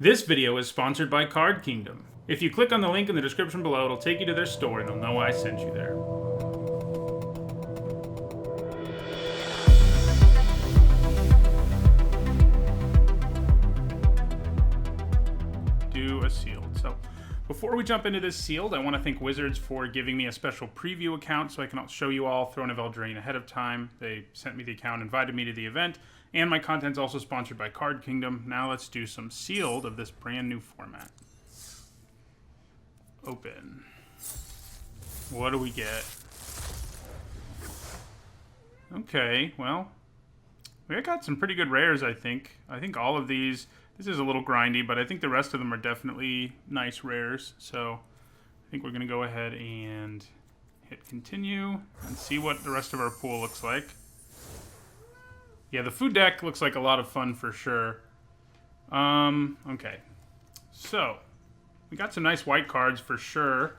This video is sponsored by Card Kingdom. If you click on the link in the description below, it'll take you to their store and they'll know I sent you there. Do a sealed. So before we jump into this sealed, I want to thank Wizards for giving me a special preview account so I can show you all Throne of Eldraine ahead of time. They sent me the account, invited me to the event, and my content's also sponsored by Card Kingdom. Now let's do some sealed of this brand new format. Open. What do we get? Okay, well, we got some pretty good rares, I think. I think all of these, this is a little grindy, but I think the rest of them are definitely nice rares. So I think we're going to go ahead and hit continue and see what the rest of our pool looks like. Yeah, the food deck looks like a lot of fun for sure. Okay. So, we got some nice white cards for sure.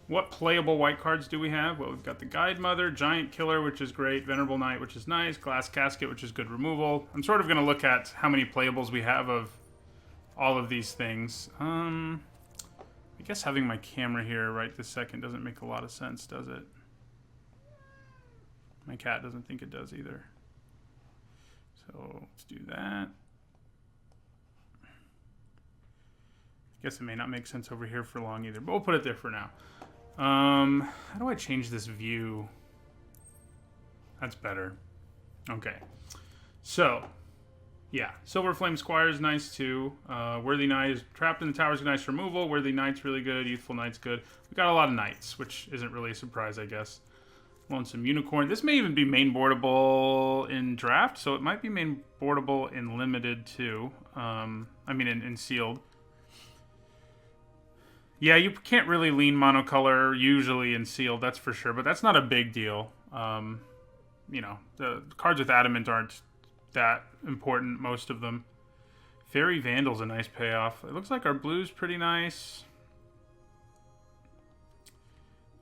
What playable white cards do we have? Well, we've got the Guide Mother, Giant Killer, which is great, Venerable Knight, which is nice, Glass Casket, which is good removal. I'm sort of going to look at how many playables we have of all of these things. I guess having my camera here right this second doesn't make a lot of sense, does it? My cat doesn't think it does either. So let's do that. I guess it may not make sense over here for long either, but we'll put it there for now. How do I change this view? That's better. Okay. So, yeah. Silver Flame Squire is nice too. Worthy Knight is Trapped in the Tower is nice removal. Worthy Knight's really good. Youthful Knight's good. We got a lot of Knights, which isn't really a surprise, I guess. Lonesome Unicorn. This may even be main boardable in draft, so it might be main boardable in limited too. I mean in sealed. Yeah, you can't really lean monocolor usually in sealed, that's for sure, but that's not a big deal. You know, the cards with adamant aren't that important, most of them. Fairy Vandal's a nice payoff. It looks like our blue's pretty nice.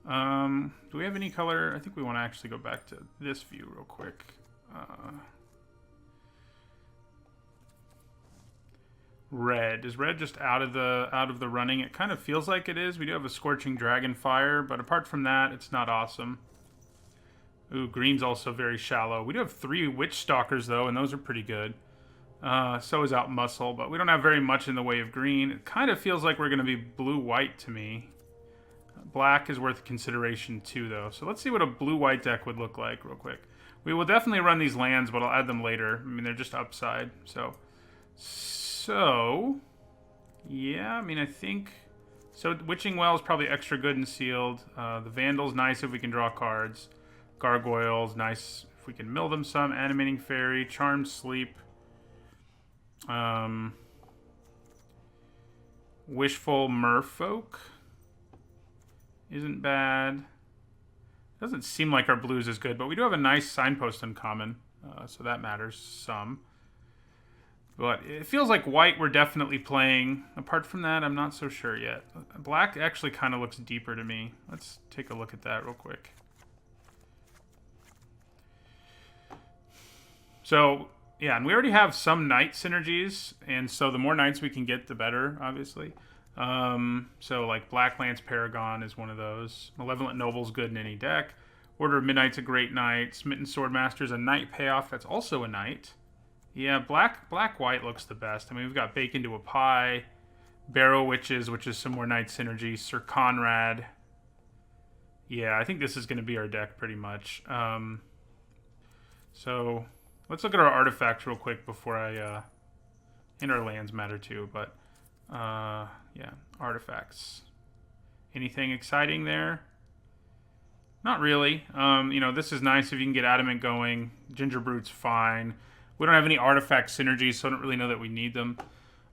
Do we have any color? I think we want to actually go back to this view real quick. Red. Is red just out of the running? It kind of feels like it is. We do have a Scorching Dragonfire, but apart from that, it's not awesome. Ooh, green's also very shallow. We do have 3 Witch Stalkers, though, and those are pretty good. So is Out Muscle, but we don't have very much in the way of green. It kind of feels like we're going to be blue-white to me. Black is worth consideration too, though. So let's see what a blue-white deck would look like real quick. We will definitely run these lands, but I'll add them later. I mean, they're just upside. So yeah, I mean, I think... So Witching Well is probably extra good and sealed. The Vandal's nice if we can draw cards. Gargoyle's nice if we can mill them some. Animating Fairy. Charmed Sleep. Wishful Merfolk isn't bad. Doesn't seem like our blues is good, but we do have a nice Signpost uncommon, so that matters some. But it feels like white we're definitely playing. Apart from that, I'm not so sure yet. Black actually kind of looks deeper to me. Let's take a look at that real quick. So, yeah, and we already have some knight synergies, and so the more knights we can get, the better, obviously. So like Black Lance Paragon is one of those. Malevolent Noble's good in any deck. Order of Midnight's a great knight. Smitten Swordmaster's a knight payoff. That's also a knight. Yeah, black-white looks the best. I mean, we've got Bake into a Pie. Barrow Witches, which is some more knight synergy. Sir Conrad. Yeah, I think this is going to be our deck pretty much. So let's look at our artifacts real quick before I... and our lands matter too, but... yeah, artifacts. Anything exciting there? Not really. You know, this is nice if you can get Adamant going. Gingerbread's fine. We don't have any artifact synergies, so I don't really know that we need them.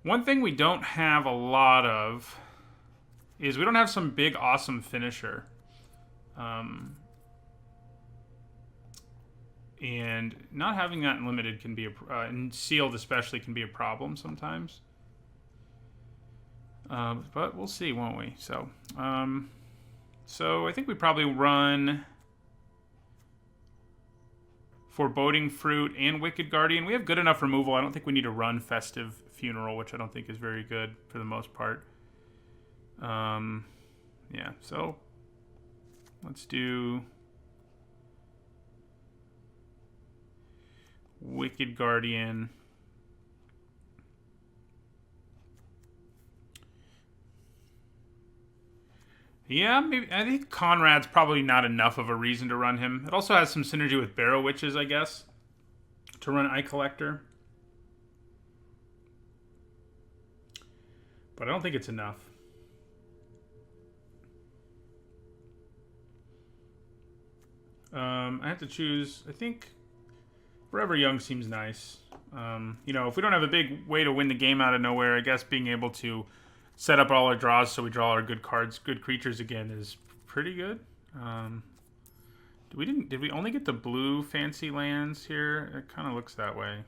One thing we don't have a lot of is we don't have some big, awesome finisher. And not having that in limited can be and sealed especially can be a problem sometimes. But we'll see, won't we? So I think we probably run Foreboding Fruit, and Wicked Guardian. We have good enough removal. I don't think we need to run Festive Funeral, which I don't think is very good for the most part. Yeah, so let's do Wicked Guardian. Yeah, maybe. I think Conrad's probably not enough of a reason to run him. It also has some synergy with Barrow Witches, I guess, to run Eye Collector. But I don't think it's enough. I have to choose, I think, Forever Young seems nice. You know, if we don't have a big way to win the game out of nowhere, I guess being able to set up all our draws so we draw our good cards, good creatures again is pretty good. Did we only get the blue fancy lands here? It kind of looks that way.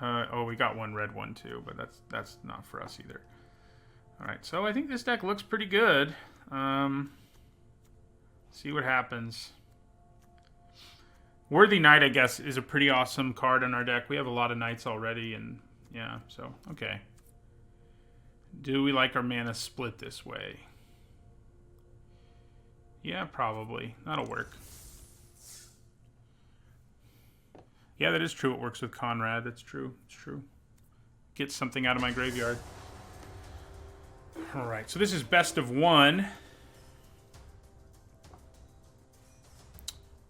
Oh, we got one red one too, but that's not for us either. All right, so I think this deck looks pretty good. See what happens. Worthy Knight, I guess, is a pretty awesome card in our deck. We have a lot of knights already, and yeah, so okay. Do we like our mana split this way? Yeah, probably. That'll work. Yeah, that is true. It works with Conrad. That's true. It's true. Get something out of my graveyard. All right, so this is best of one.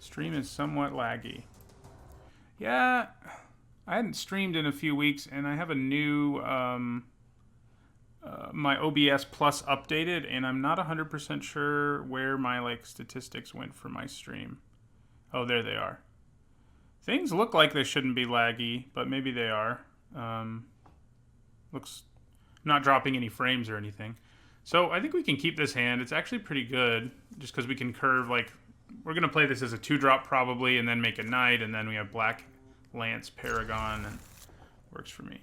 Stream is somewhat laggy. Yeah, I hadn't streamed in a few weeks, and I have a new... my OBS Plus updated, and I'm not 100% sure where my statistics went for my stream. Oh, there they are. Things look like they shouldn't be laggy, but maybe they are. Looks not dropping any frames or anything. So I think we can keep this hand. It's actually pretty good, just because we can curve, we're going to play this as a 2-drop probably, and then make a knight, and then we have Black Lance Paragon, and works for me.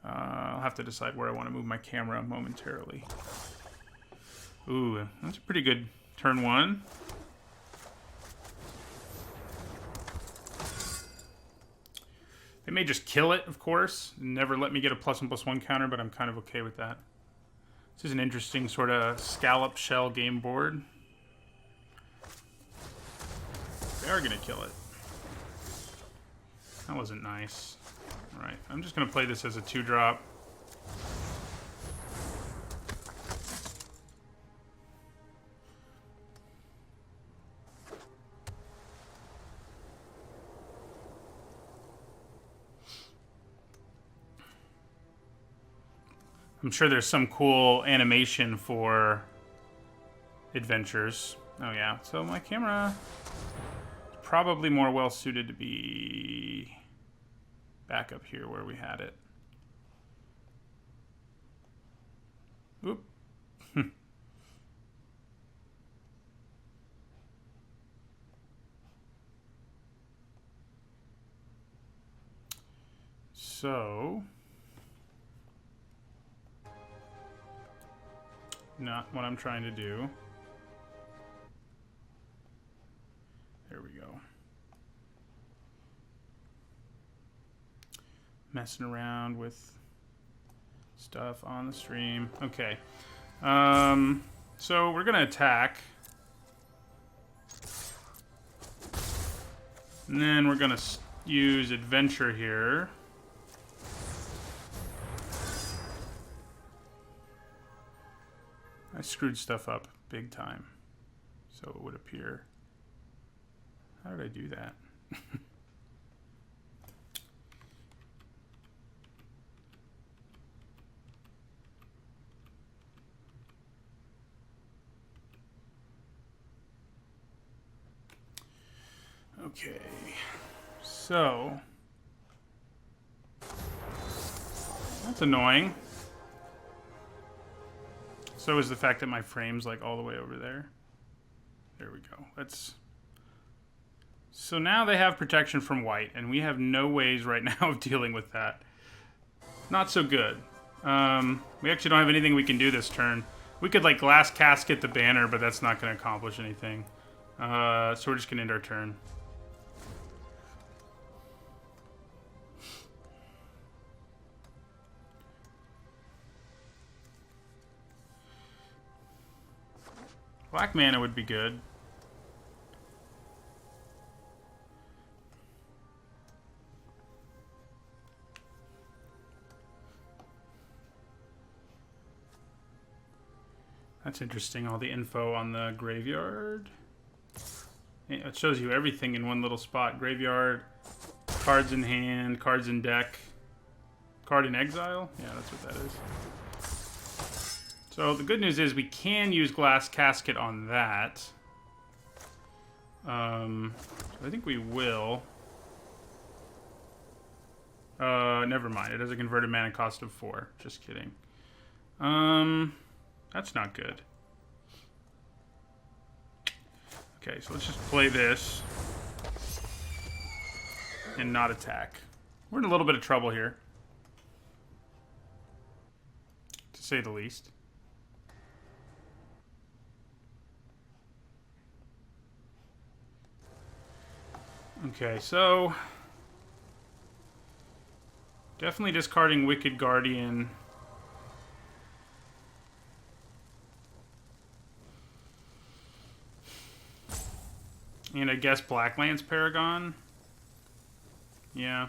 I'll have to decide where I want to move my camera momentarily. Ooh, that's a pretty good turn one. They may just kill it, of course. Never let me get a +1/+1 counter, but I'm kind of okay with that. This is an interesting sort of scallop shell game board. They are going to kill it. That wasn't nice. Alright, I'm just going to play this as a 2-drop. I'm sure there's some cool animation for adventures. Oh yeah, so my camera is probably more well suited to be back up here where we had it. Oop. So, not what I'm trying to do. There we go. Messing around with stuff on the stream. Okay. So we're going to attack. And then we're going to use Adventure here. I screwed stuff up big time. So it would appear. How did I do that? Okay, so that's annoying. So is the fact that my frame's all the way over there. There we go. So now they have protection from white, and we have no ways right now of dealing with that. Not so good. We actually don't have anything we can do this turn. We could Glass Casket the banner, but that's not going to accomplish anything. So we're just going to end our turn. Black mana would be good. That's interesting, all the info on the graveyard. It shows you everything in one little spot. Graveyard, cards in hand, cards in deck, card in exile. Yeah, that's what that is. So the good news is we can use Glass Casket on that. I think we will. Never mind. It has a converted mana cost of 4. Just kidding. That's not good. Okay, so let's just play this and not attack. We're in a little bit of trouble here, to say the least. Okay, so definitely discarding Wicked Guardian. And I guess Blacklands Paragon. Yeah.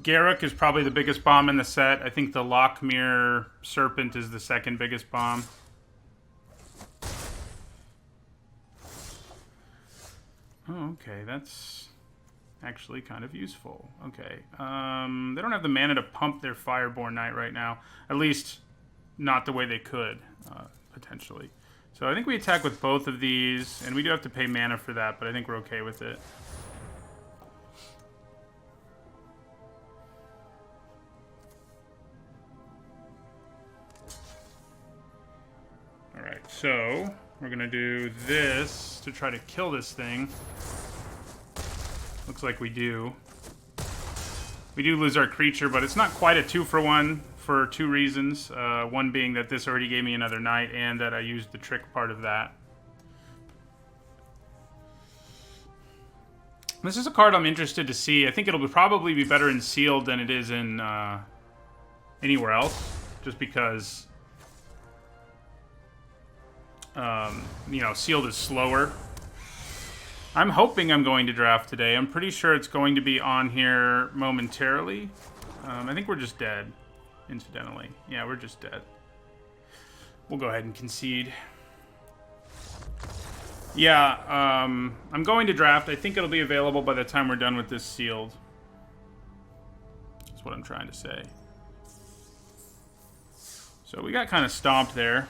Garruk is probably the biggest bomb in the set. I think the Lockmere Serpent is the second biggest bomb. Oh, okay. That's actually kind of useful. Okay. They don't have the mana to pump their Fireborn Knight right now. At least not the way they could, potentially. So I think we attack with both of these, and we do have to pay mana for that, but I think we're okay with it. Alright, so we're going to do this to try to kill this thing. Looks like we do. We do lose our creature, but it's not quite a 2-for-1 for 2 reasons. One being that this already gave me another knight, and that I used the trick part of that. This is a card I'm interested to see. I think it'll probably be better in Sealed than it is in anywhere else, just because you know, Sealed is slower. I'm hoping I'm going to draft today. I'm pretty sure it's going to be on here momentarily. I think we're just dead, incidentally. Yeah, we're just dead. We'll go ahead and concede. Yeah, I'm going to draft. I think it'll be available by the time we're done with this Sealed. That's what I'm trying to say. So we got kind of stomped there.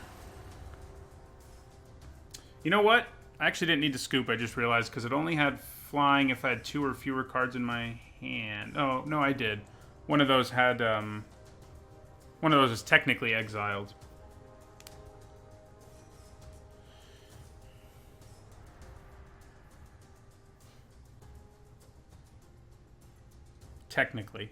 You know what? I actually didn't need to scoop, I just realized, because it only had flying if I had 2 or fewer cards in my hand. Oh, no, I did. One of those had, one of those is technically exiled. Technically.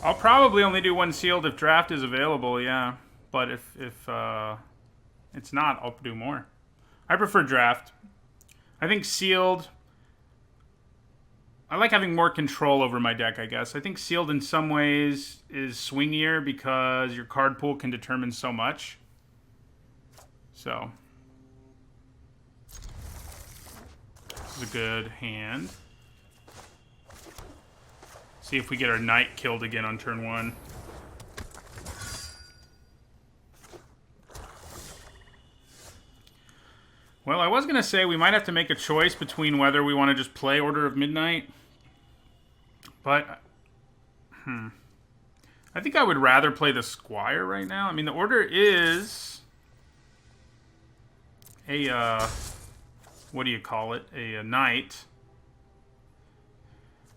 I'll probably only do 1 Sealed if draft is available, yeah. But if it's not, I'll do more. I prefer draft. I think Sealed... I like having more control over my deck, I guess. I think Sealed in some ways is swingier because your card pool can determine so much. So. This is a good hand. See if we get our knight killed again on turn 1. Well, I was going to say we might have to make a choice between whether we want to just play Order of Midnight. But, I think I would rather play the Squire right now. I mean, the Order is a, what do you call it? A knight.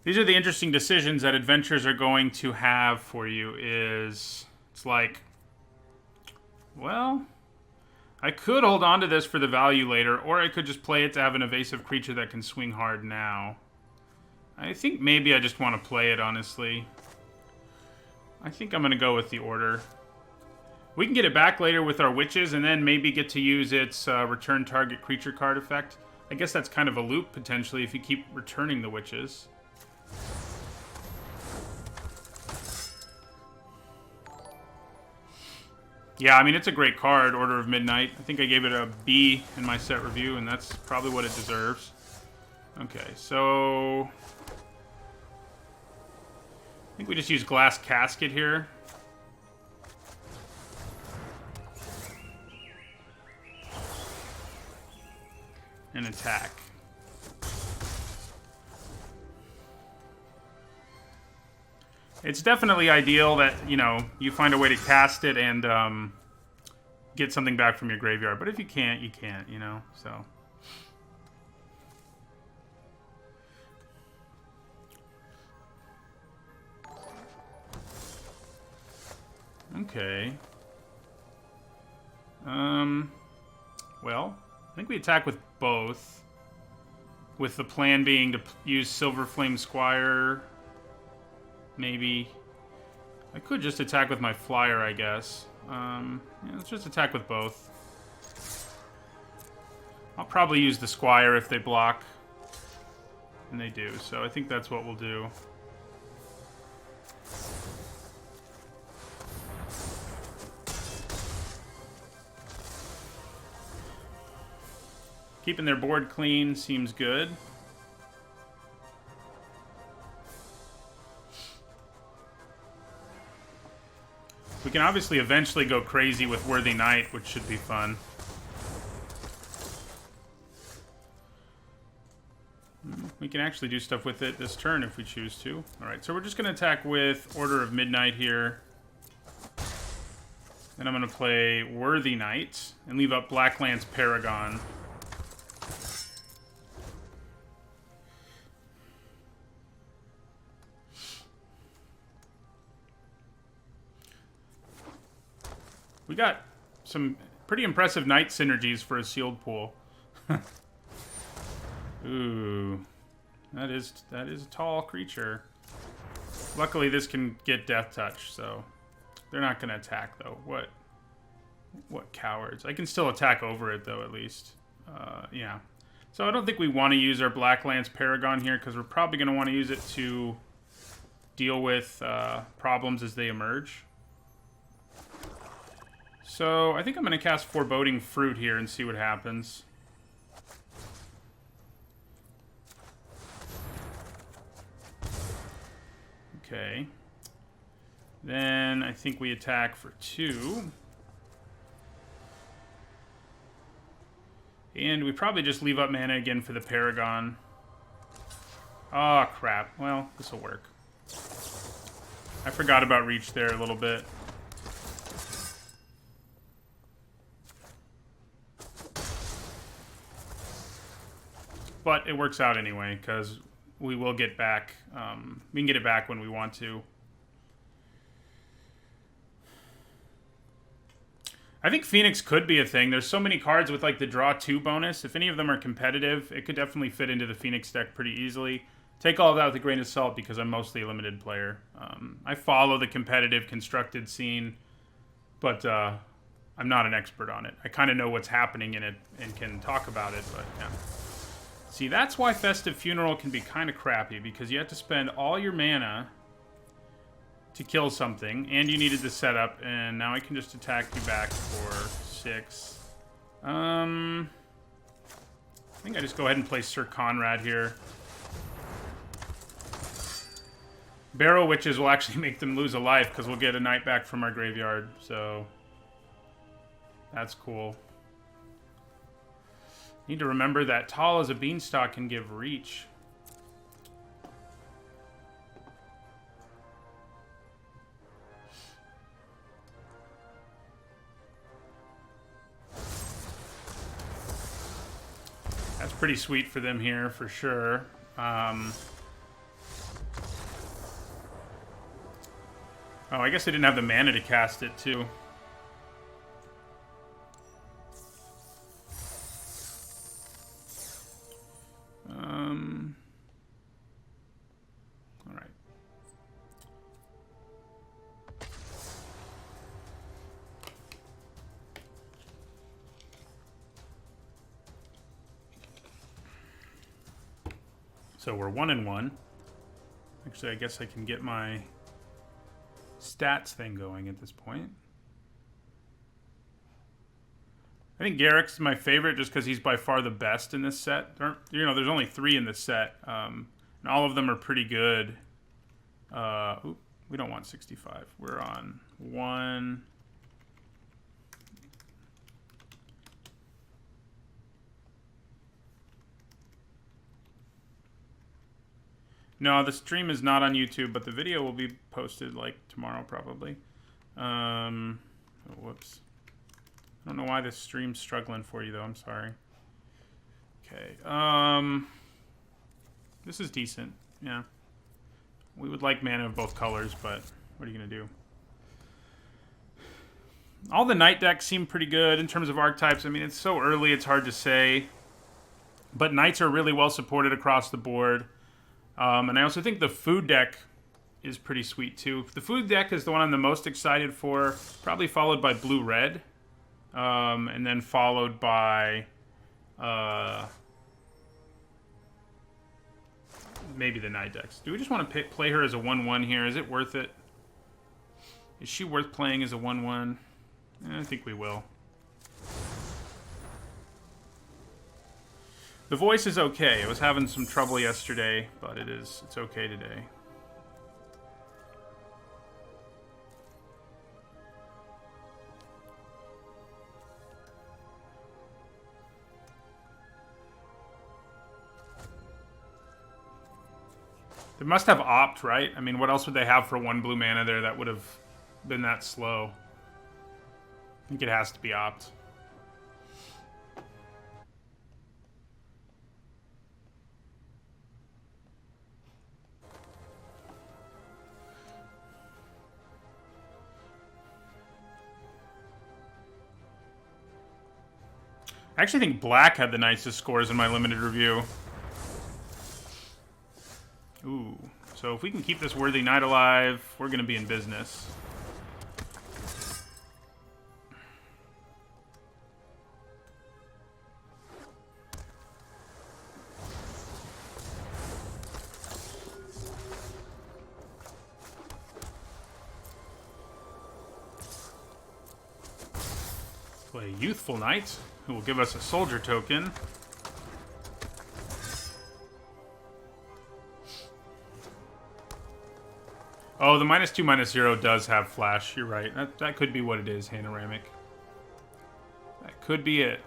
These are the interesting decisions that adventures are going to have for you. It's like, well, I could hold on to this for the value later, or I could just play it to have an evasive creature that can swing hard now. I think maybe I just want to play it, honestly. I think I'm going to go with the Order. We can get it back later with our witches, and then maybe get to use its return target creature card effect. I guess that's kind of a loop, potentially, if you keep returning the witches. Yeah, I mean, it's a great card, Order of Midnight. I think I gave it a B in my set review, and that's probably what it deserves. Okay, so... I think we just use Glass Casket here. And attack. It's definitely ideal that, you know, you find a way to cast it and get something back from your graveyard. But if you can't, you can't, you know, so... Okay. Well, I think we attack with both. With the plan being to use Silver Flame Squire. Maybe. I could just attack with my flyer, I guess. Yeah, let's just attack with both. I'll probably use the Squire if they block. And they do, so I think that's what we'll do. Keeping their board clean seems good. We can obviously eventually go crazy with Worthy Knight, which should be fun. We can actually do stuff with it this turn if we choose to. Alright, so we're just going to attack with Order of Midnight here. Then I'm going to play Worthy Knight and leave up Blacklands Paragon. We got some pretty impressive Knight synergies for a sealed pool. Ooh. That is a tall creature. Luckily this can get Death Touch, so they're not gonna attack though. What cowards. I can still attack over it though, at least. Yeah. So I don't think we want to use our Blacklands Paragon here, because we're probably gonna want to use it to deal with problems as they emerge. So, I think I'm going to cast Foreboding Fruit here and see what happens. Okay. Then, I think we attack for 2. And we probably just leave up mana again for the Paragon. Oh, crap. Well, this will work. I forgot about Reach there a little bit. But it works out anyway, because we will get back. We can get it back when we want to. I think Phoenix could be a thing. There's so many cards with like the draw 2 bonus. If any of them are competitive, it could definitely fit into the Phoenix deck pretty easily. Take all of that with a grain of salt because I'm mostly a limited player. I follow the competitive constructed scene, but I'm not an expert on it. I kind of know what's happening in it and can talk about it, but yeah. See, that's why Festive Funeral can be kind of crappy, because you have to spend all your mana to kill something, and you needed the setup, and now I can just attack you back for 6. I think I just go ahead and play Sir Conrad here. Barrow Witches will actually make them lose a life, because we'll get a Knight back from our graveyard, so that's cool. Need to remember that Tall as a Beanstalk can give Reach. That's pretty sweet for them here, for sure. Oh, I guess they didn't have the mana to cast it, too. All right. So we're 1-1. Actually, I guess I can get my stats thing going at this point. I think Garrick's my favorite just because he's by far the best in this set. There's only 3 in this set, and all of them are pretty good. We don't want 65. We're on 1. No, the stream is not on YouTube, but the video will be posted like tomorrow probably. Whoops. I don't know why this stream's struggling for you though. I'm sorry. Okay. This is decent. Yeah. We would like mana of both colors, but what are you gonna do? All the Knight decks seem pretty good in terms of archetypes. I mean, it's so early, it's hard to say. But Knights are really well supported across the board. And I also think the food deck is pretty sweet too. The food deck is the one I'm the most excited for, probably followed by blue-red, and then followed by maybe the Knight decks. Do we just want to play her as a 1-1 here? Is it worth it? Is she worth playing as a 1-1? I think we will. The voice is okay. I was having some trouble yesterday, but it's okay today. They must have opt, right? I mean, what else would they have for 1 blue mana there that would have been that slow? I think it has to be opt. I actually think black had the nicest scores in my limited review. Ooh. So if we can keep this Worthy Knight alive, we're going to be in business. Play Youthful Knight, who will give us a soldier token. Oh, the -2/-0 does have flash. You're right. That could be what it is, Hanoramic. That could be it.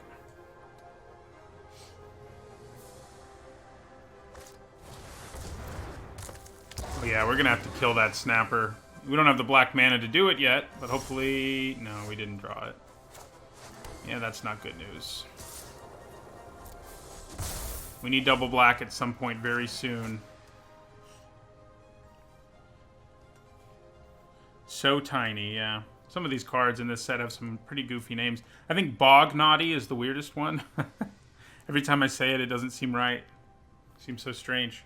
Oh yeah, we're gonna have to kill that Snapper. We don't have the black mana to do it yet, but hopefully... No, we didn't draw it. Yeah, that's not good news. We need double black at some point very soon. So tiny, yeah. Some of these cards in this set have some pretty goofy names. I think Bog Naughty is the weirdest one. Every time I say it, it doesn't seem right. It seems so strange.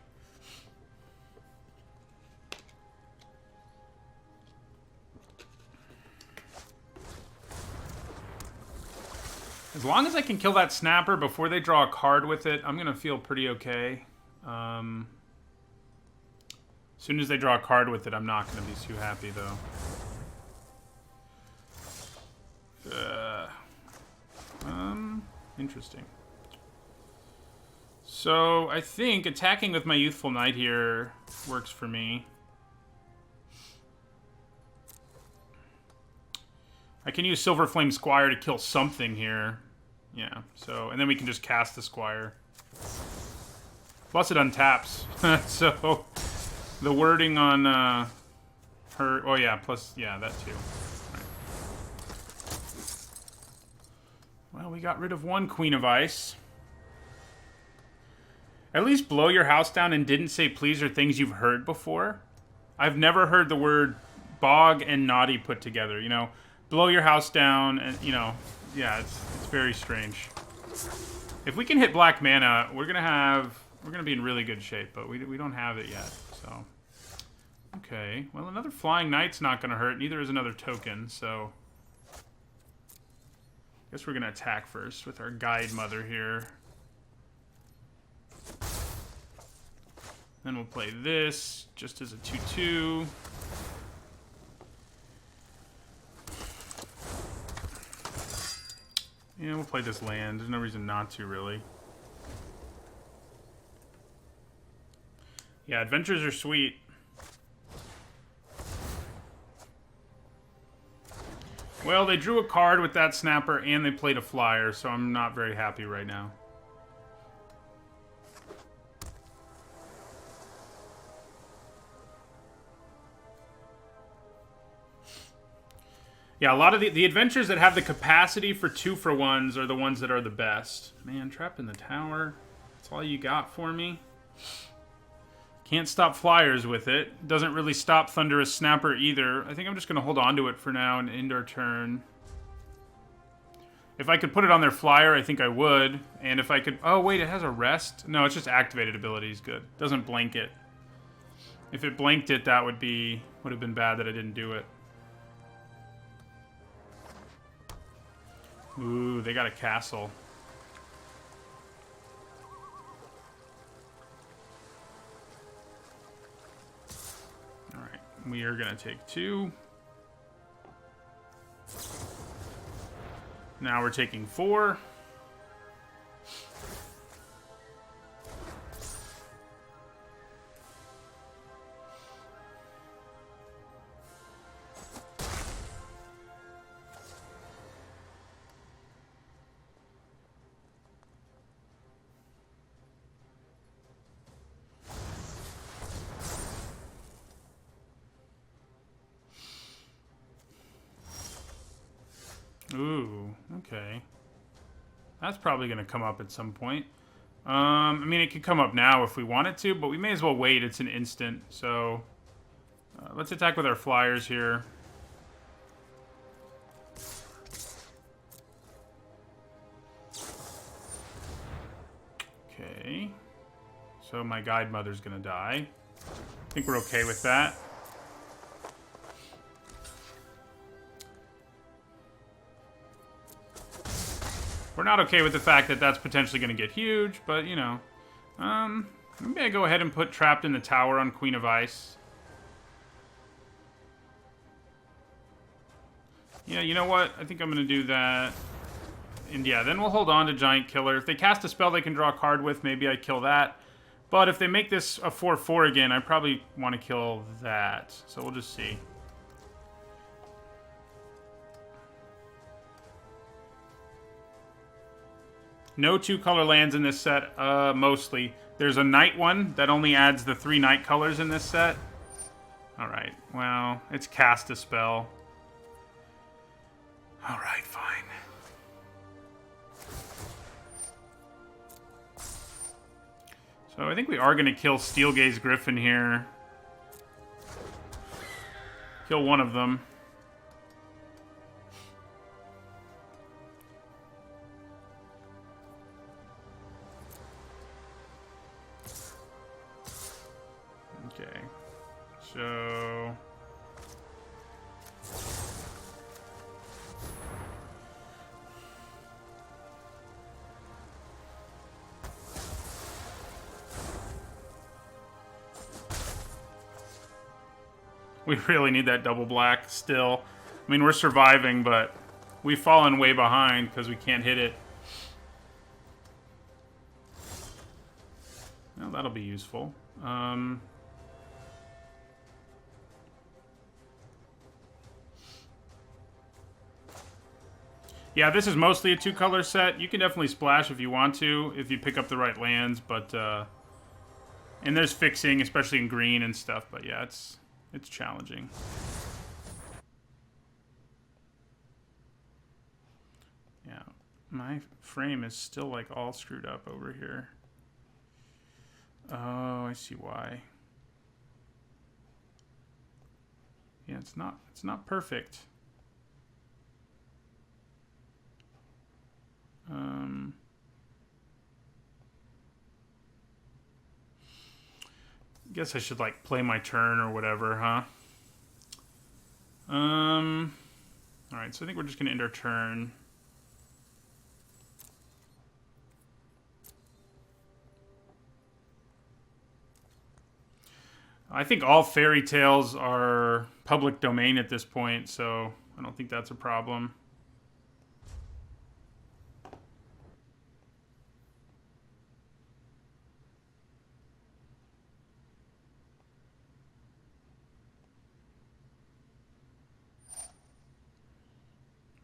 As long as I can kill that Snapper before they draw a card with it, I'm going to feel pretty okay. As soon as they draw a card with it, I'm not going to be too happy, though. Interesting. So, I think attacking with my Youthful Knight here works for me. I can use Silver Flame Squire to kill something here. Yeah, so, and then we can just cast the Squire. Plus it untaps. So, the wording on her... Oh yeah, plus, yeah, that too. Right. Well, we got rid of one Queen of Ice. At least blow your house down and didn't say please or things you've heard before. I've never heard the word bog and naughty put together, you know. Blow your house down and, you know, yeah, it's very strange. If we can hit black mana, we're gonna be in really good shape, but we don't have it yet, so. Okay, well, another Flying Knight's not gonna hurt, neither is another token, so. Guess we're gonna attack first with our Guide Mother here. Then we'll play this just as a 2/2. Yeah, we'll play this land. There's no reason not to, really. Yeah, adventures are sweet. Well, they drew a card with that snapper and they played a flyer, so I'm not very happy right now. Yeah, a lot of the adventures that have the capacity for 2-for-1s are the ones that are the best. Man, Trap in the Tower. That's all you got for me? Can't stop flyers with it. Doesn't really stop Thunderous Snapper either. I think I'm just going to hold on to it for now and end our turn. If I could put it on their flyer, I think I would. And if I could... Oh, wait, it has a rest? No, it's just activated abilities. Good. Doesn't blank it. If it blanked it, that would have been bad that I didn't do it. Ooh, they got a castle. Alright, we are going to take 2. Now we're taking 4. Ooh, okay. That's probably going to come up at some point. I mean, it could come up now if we want it to, but we may as well wait. It's an instant, so... let's attack with our flyers here. Okay. So my Guide Mother's going to die. I think we're okay with that. We're not okay with the fact that that's potentially going to get huge, but, you know. Maybe I go ahead and put Trapped in the Tower on Queen of Ice. Yeah, you know what? I think I'm going to do that. And yeah, then we'll hold on to Giant Killer. If they cast a spell they can draw a card with, maybe I kill that. But if they make this a 4/4 again, I probably want to kill that. So we'll just see. No 2-color lands in this set, mostly. There's a night one that only adds the 3 night colors in this set. Alright, well, it's cast a spell. Alright, fine. So I think we are going to kill Steelgaze Griffin here. Kill one of them. Okay, so... We really need that double black still. I mean, we're surviving, but we've fallen way behind because we can't hit it. Well, that'll be useful. Yeah, this is mostly a 2-color set. You can definitely splash if you want to, if you pick up the right lands, but... and there's fixing, especially in green and stuff, but yeah, it's challenging. Yeah, my frame is still, like, all screwed up over here. Oh, I see why. Yeah, it's not perfect. Guess I should, like, play my turn or whatever, huh? Alright, so I think we're just gonna end our turn. I think all fairy tales are public domain at this point, so I don't think that's a problem.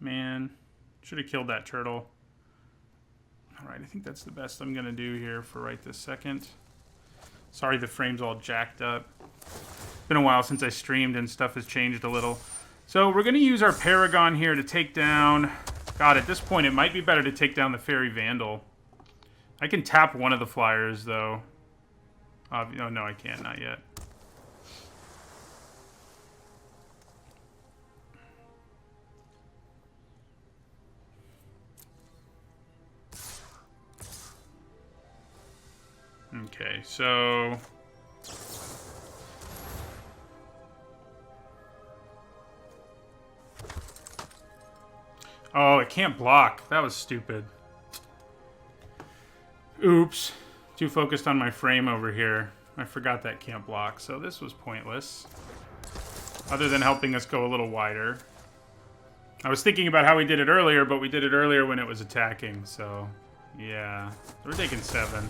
Man, should have killed that turtle. Alright, I think that's the best I'm going to do here for right this second. Sorry the frame's all jacked up. It's been a while since I streamed and stuff has changed a little. So we're going to use our Paragon here to take down... God, at this point it might be better to take down the Fairy Vandal. I can tap one of the flyers, though. Oh, no, I can't. Not yet. Okay, so... Oh, it can't block. That was stupid. Oops. Too focused on my frame over here. I forgot that can't block, so this was pointless. Other than helping us go a little wider. I was thinking about how we did it earlier, but we did it earlier when it was attacking, so... Yeah. We're taking 7.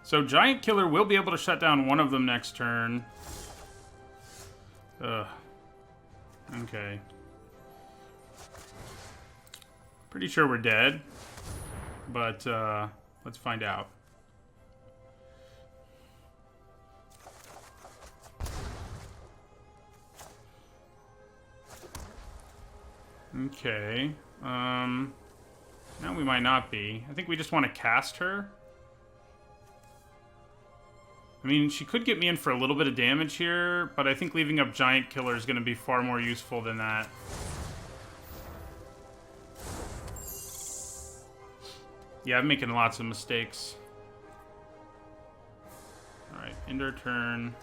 So Giant Killer will be able to shut down one of them next turn. Ugh. Okay. Pretty sure we're dead. But, let's find out. Okay. No, we might not be. I think we just want to cast her. I mean, she could get me in for a little bit of damage here, but I think leaving up Giant Killer is going to be far more useful than that. Yeah, I'm making lots of mistakes. Alright, end our turn.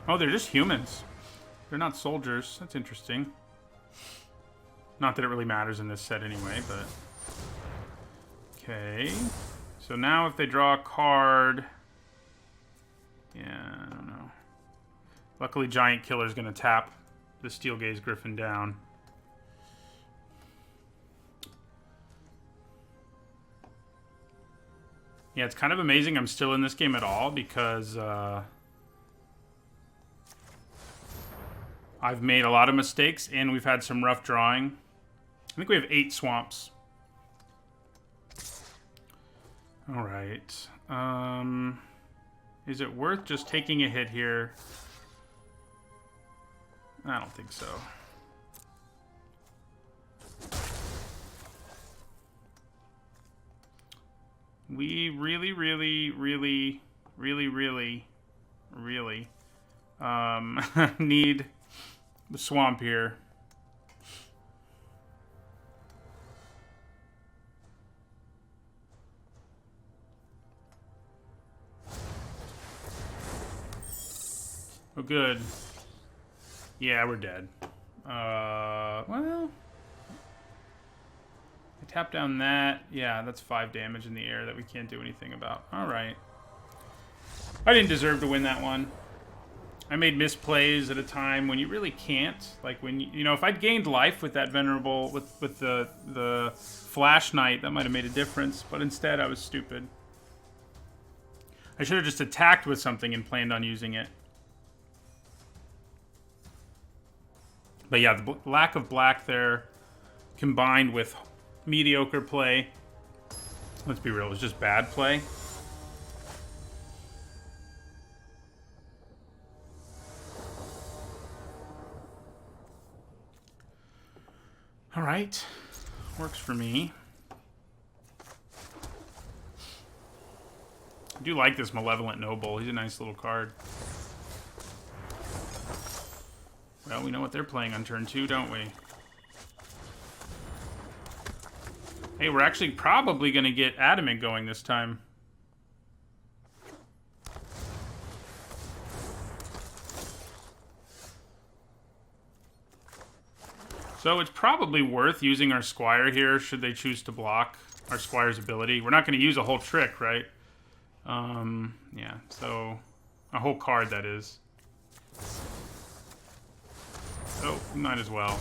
Oh, they're just humans. They're not soldiers. That's interesting. Not that it really matters in this set anyway, but... Okay. So now if they draw a card... Yeah, I don't know. Luckily, Giant Killer's going to tap the Steel Gaze Griffin down. Yeah, it's kind of amazing I'm still in this game at all because... I've made a lot of mistakes, and we've had some rough drawing. I think we have 8 swamps. Alright. Is it worth just taking a hit here? I don't think so. We really need... the swamp here. Oh, good. Yeah, we're dead. Well... I tap down that. Yeah, that's 5 damage in the air that we can't do anything about. Alright. I didn't deserve to win that one. I made misplays at a time when you really can't. Like when you know, if I'd gained life with that venerable with the Flash Knight, that might have made a difference. But instead, I was stupid. I should have just attacked with something and planned on using it. But yeah, the lack of black there, combined with mediocre play. Let's be real, it was just bad play. Alright. Works for me. I do like this Malevolent Noble. He's a nice little card. Well, we know what they're playing on turn 2, don't we? Hey, we're actually probably going to get Adamant going this time. So it's probably worth using our Squire here, should they choose to block our Squire's ability. We're not going to use a whole trick, right? Yeah, so a whole card, that is. Oh, might as well.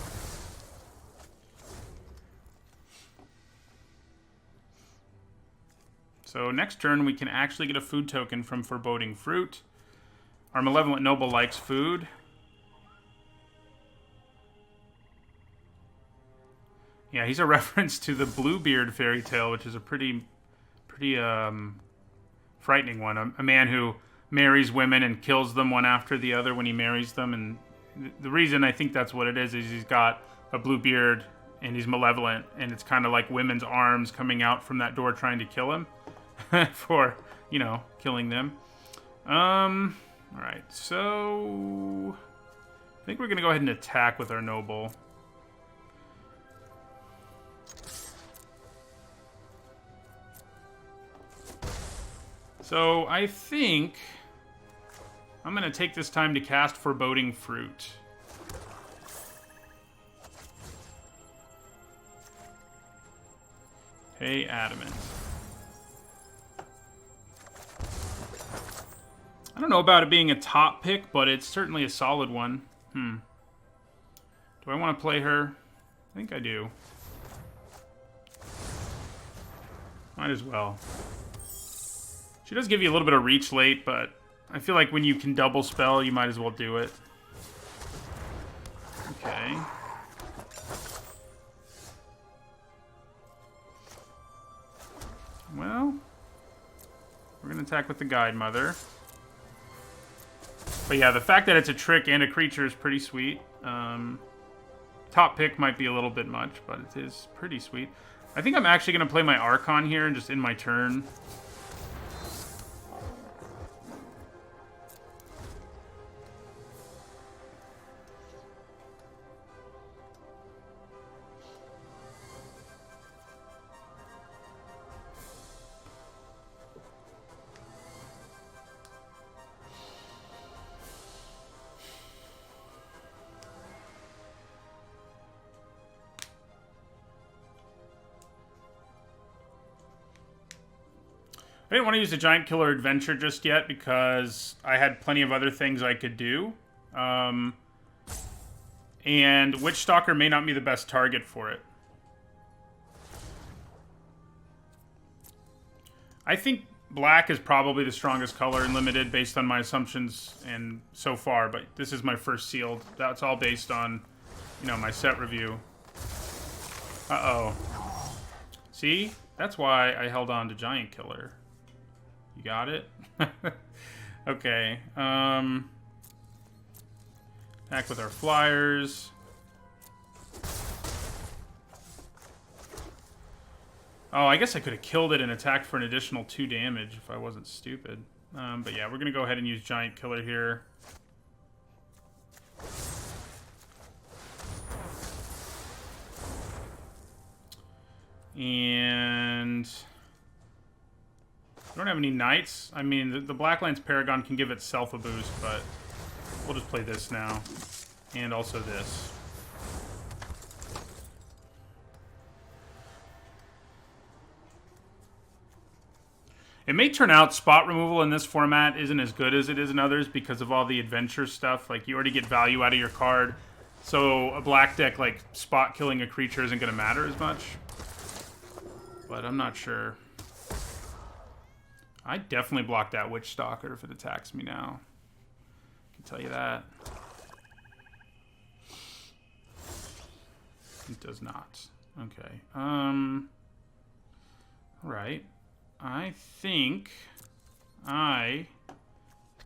So next turn, we can actually get a food token from Foreboding Fruit. Our Malevolent Noble likes food. Yeah, he's a reference to the Bluebeard fairy tale, which is a pretty frightening one. A man who marries women and kills them one after the other when he marries them. And the reason I think that's what it is he's got a blue beard and he's malevolent, and it's kind of like women's arms coming out from that door trying to kill him for, you know, killing them. All right, so I think we're going to go ahead and attack with our noble. So I think I'm going to take this time to cast Foreboding Fruit. Hey, Adamant. I don't know about it being a top pick, but it's certainly a solid one. Do I want to play her? I think I do. Might as well. She does give you a little bit of reach late, but I feel like when you can double spell, you might as well do it. Okay. Well, we're going to attack with the Guide Mother. But yeah, the fact that it's a trick and a creature is pretty sweet. Top pick might be a little bit much, but it is pretty sweet. I think I'm actually going to play my Archon here and just in my turn. I didn't want to use the Giant Killer Adventure just yet because I had plenty of other things I could do. And Witch Stalker may not be the best target for it. I think black is probably the strongest color in Limited based on my assumptions and so far, but this is my first sealed. That's all based on, you know, my set review. Uh-oh. See? That's why I held on to Giant Killer. You got it? Okay. Attack with our flyers. Oh, I guess I could have killed it and attacked for an additional 2 damage if I wasn't stupid. But yeah, we're going to go ahead and use Giant Killer here. And I don't have any knights. I mean, the Blacklands Paragon can give itself a boost, but we'll just play this now. And also this. It may turn out spot removal in this format isn't as good as it is in others because of all the adventure stuff. Like, you already get value out of your card. So a black deck, like, spot killing a creature isn't going to matter as much. But I'm not sure. I definitely block that Witch Stalker if it attacks me now. I can tell you that. It does not. Okay. Alright. I think I'm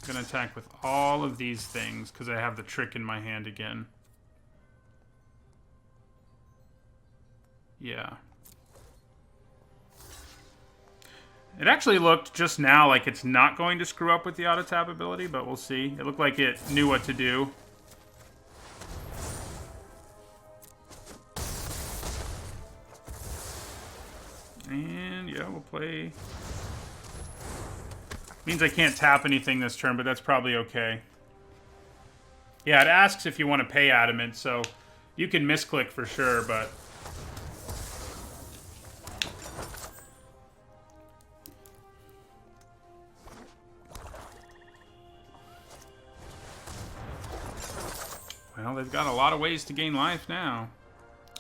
going to attack with all of these things because I have the trick in my hand again. Yeah. It actually looked just now like it's not going to screw up with the auto-tap ability, but we'll see. It looked like it knew what to do. And yeah, we'll play. Means I can't tap anything this turn, but that's probably okay. Yeah, it asks if you want to pay Adamant, so you can misclick for sure, but... Well, they've got a lot of ways to gain life now.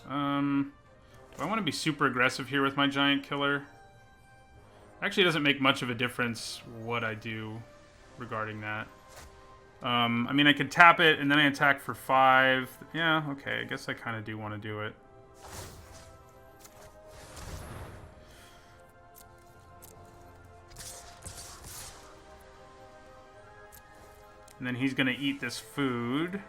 Do I want to be super aggressive here with my Giant Killer? Actually, it doesn't make much of a difference what I do regarding that. I mean, I could tap it, and then I attack for 5. Yeah, okay, I guess I kind of do want to do it. And then he's going to eat this food.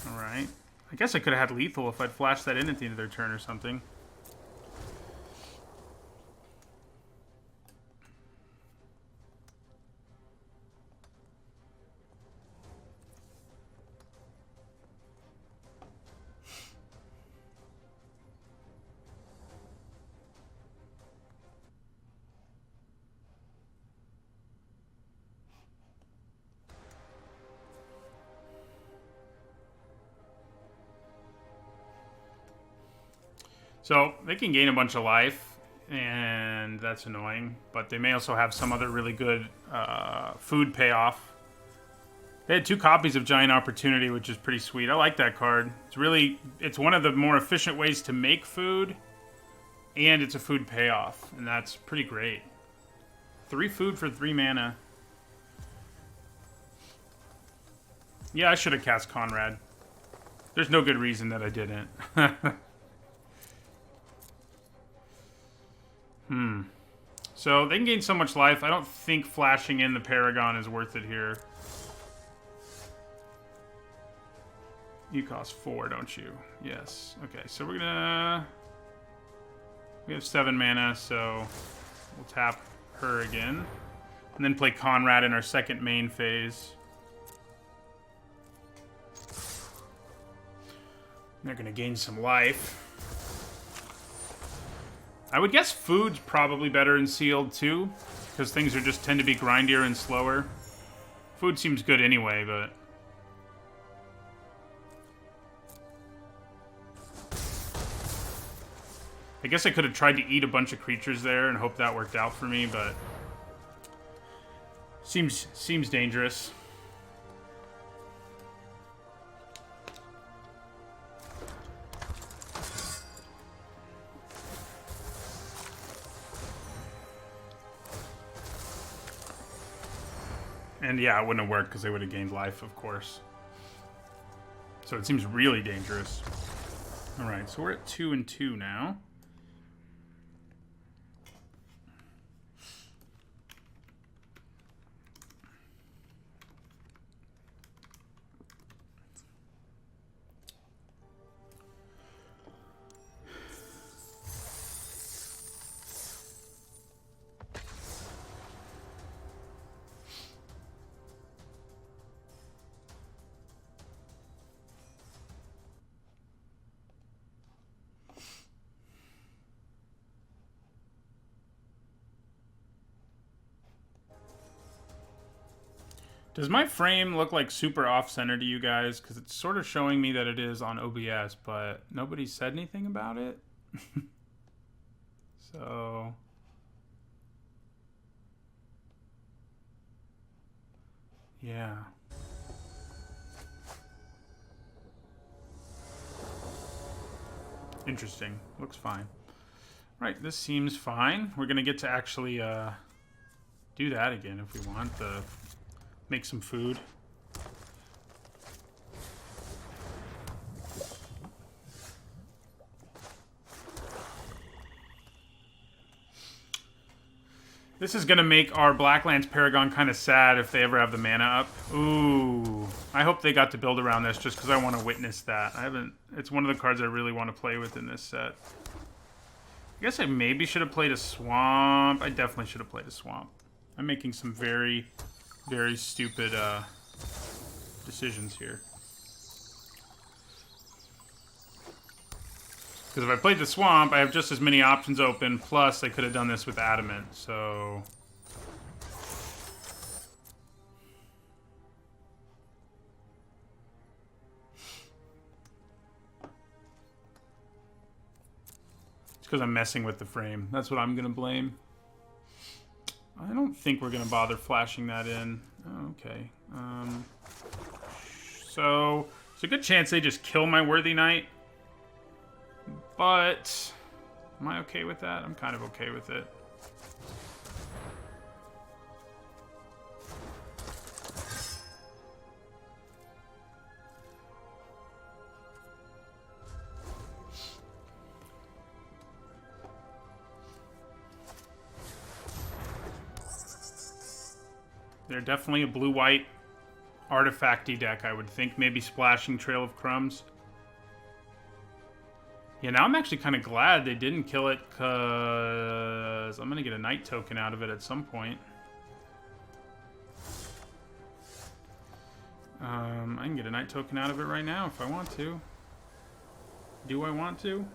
Alright. I guess I could have had lethal if I'd flashed that in at the end of their turn or something. So, they can gain a bunch of life, and that's annoying. But they may also have some other really good food payoff. They had 2 copies of Giant Opportunity, which is pretty sweet. I like that card. It's one of the more efficient ways to make food, and it's a food payoff, and that's pretty great. 3 food for 3 mana. Yeah, I should have cast Conrad. There's no good reason that I didn't. So they can gain so much life. I don't think flashing in the Paragon is worth it here. You cost 4, don't you? Yes. Okay, so we're gonna... We have 7 mana, so we'll tap her again. And then play Conrad in our second main phase. They're gonna gain some life. I would guess food's probably better in sealed too, because things tend to be grindier and slower. Food seems good anyway, but... I guess I could have tried to eat a bunch of creatures there and hope that worked out for me, but... Seems dangerous. And yeah, it wouldn't have worked because they would have gained life, of course. So it seems really dangerous. Alright, so we're at 2 and 2 now. Does my frame look like super off-center to you guys? Because it's sort of showing me that it is on OBS, but nobody said anything about it. So... yeah. Interesting. Looks fine. Right, this seems fine. We're going to get to actually do that again if we want. Make some food. This is going to make our Blacklands Paragon kind of sad if they ever have the mana up. Ooh. I hope they got to build around this just because I want to witness that. It's one of the cards I really want to play with in this set. I guess I maybe should have played a Swamp. I definitely should have played a Swamp. I'm making some very very stupid decisions here. Because if I played the Swamp, I have just as many options open, plus I could have done this with Adamant, so... It's because I'm messing with the frame. That's what I'm going to blame. I don't think we're going to bother flashing that in. Oh, okay. So, there's a good chance they just kill my Worthy Knight. But, am I okay with that? I'm kind of okay with it. They're definitely a blue-white artifacty deck, I would think. Maybe Splashing Trail of Crumbs. Yeah, now I'm actually kind of glad they didn't kill it, because I'm going to get a Knight token out of it at some point. I can get a Knight token out of it right now if I want to. Do I want to?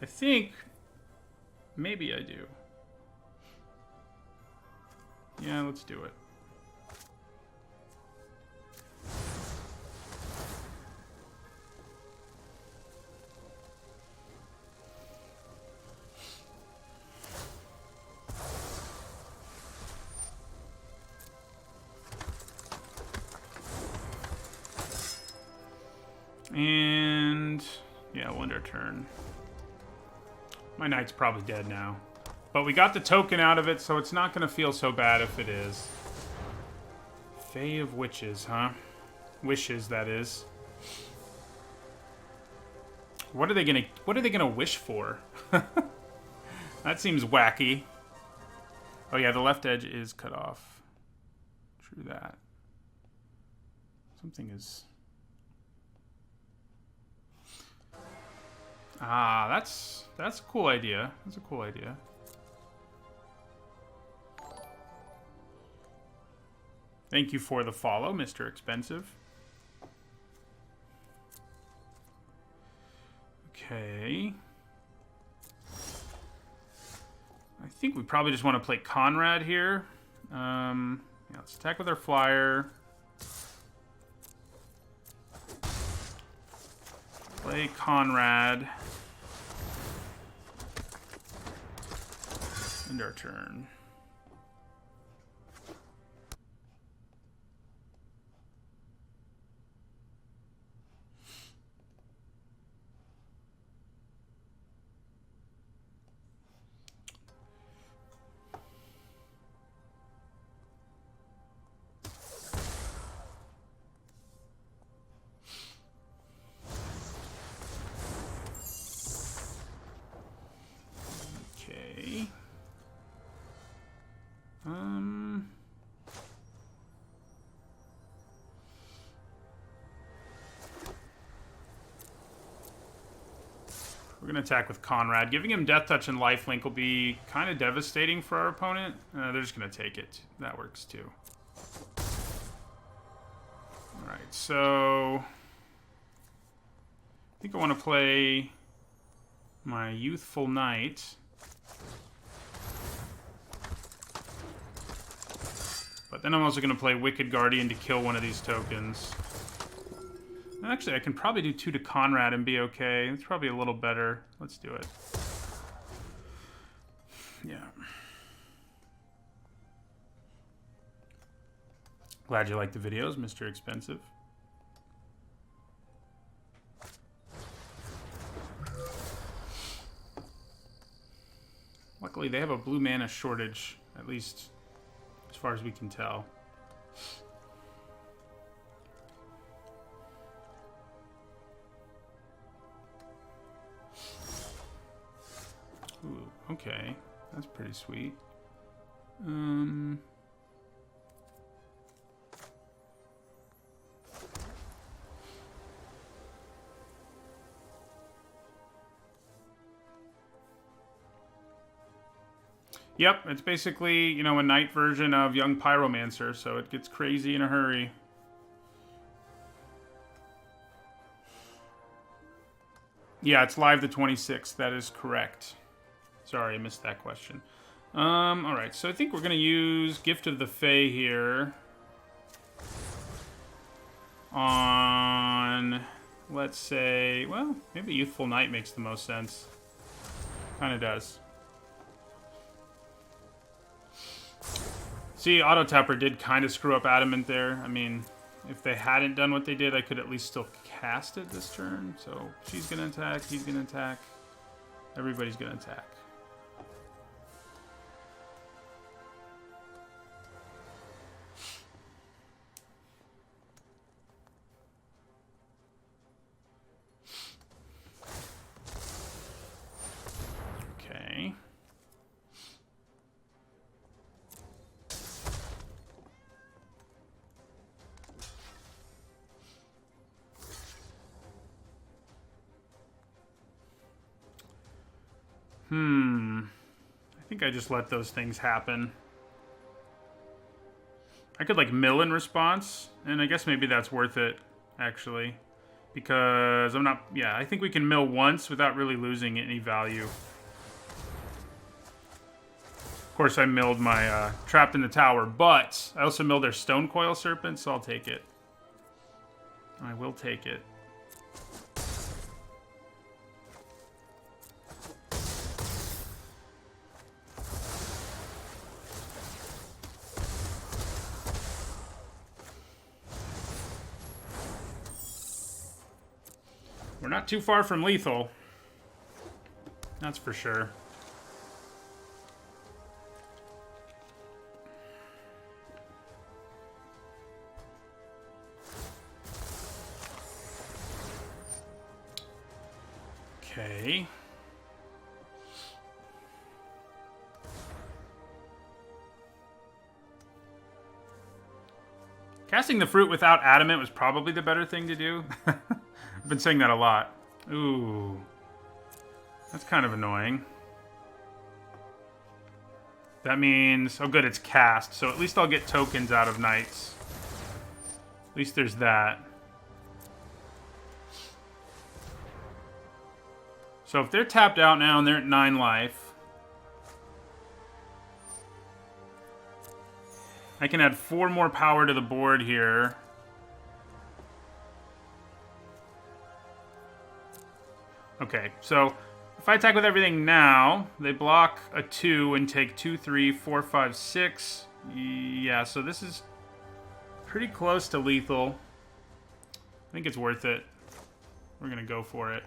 I think maybe I do. Yeah, let's do it. And yeah, we'll end our turn. My Knight's probably dead now. But we got the token out of it, so it's not going to feel so bad if it is. Fae of Witches, huh? Wishes, that is. What are they gonna wish for? That seems wacky. Oh yeah, the left edge is cut off. True that. Something is... Ah, that's a cool idea. That's a cool idea. Thank you for the follow, Mr. Expensive. Okay. I think we probably just want to play Conrad here. Yeah, let's attack with our flyer. Play Conrad. End our turn. We're going to attack with Conrad. Giving him Death Touch and Lifelink will be kind of devastating for our opponent. They're just going to take it. That works too. Alright, so... I think I want to play my Youthful Knight. But then I'm also going to play Wicked Guardian to kill one of these tokens. Actually, I can probably do 2 to Conrad and be okay. It's probably a little better. Let's do it. Yeah. Glad you like the videos, Mr. Expensive. Luckily, they have a blue mana shortage, at least as far as we can tell. Ooh, okay. That's pretty sweet. Yep, it's basically, you know, a night version of Young Pyromancer, so it gets crazy in a hurry. Yeah, it's live the 26th. That is correct. Sorry, I missed that question. Alright, so I think we're going to use Gift of the Fae here. On, let's say, well, maybe Youthful Knight makes the most sense. Kind of does. See, Auto Tapper did kind of screw up Adamant there. I mean, if they hadn't done what they did, I could at least still cast it this turn. So she's going to attack, he's going to attack. Everybody's going to attack. Okay. I think I just let those things happen. I could, like, mill in response, and I guess maybe that's worth it, actually. Because I'm not... Yeah, I think we can mill once without really losing any value. Of course, I milled my Trapped in the Tower, but I also milled their Stone Coil Serpent, so I'll take it. I will take it. We're not too far from lethal. That's for sure. Okay. Casting the fruit without adamant was probably the better thing to do. I've been saying that a lot. Ooh. That's kind of annoying. That means... Oh, good, it's cast. So at least I'll get tokens out of knights. At least there's that. So if they're tapped out now and they're at 9 life... I can add 4 more power to the board here. Okay, so if I attack with everything now, they block a 2 and take 2, 3, 4, 5, 6. Yeah, so this is pretty close to lethal. I think it's worth it. We're going to go for it.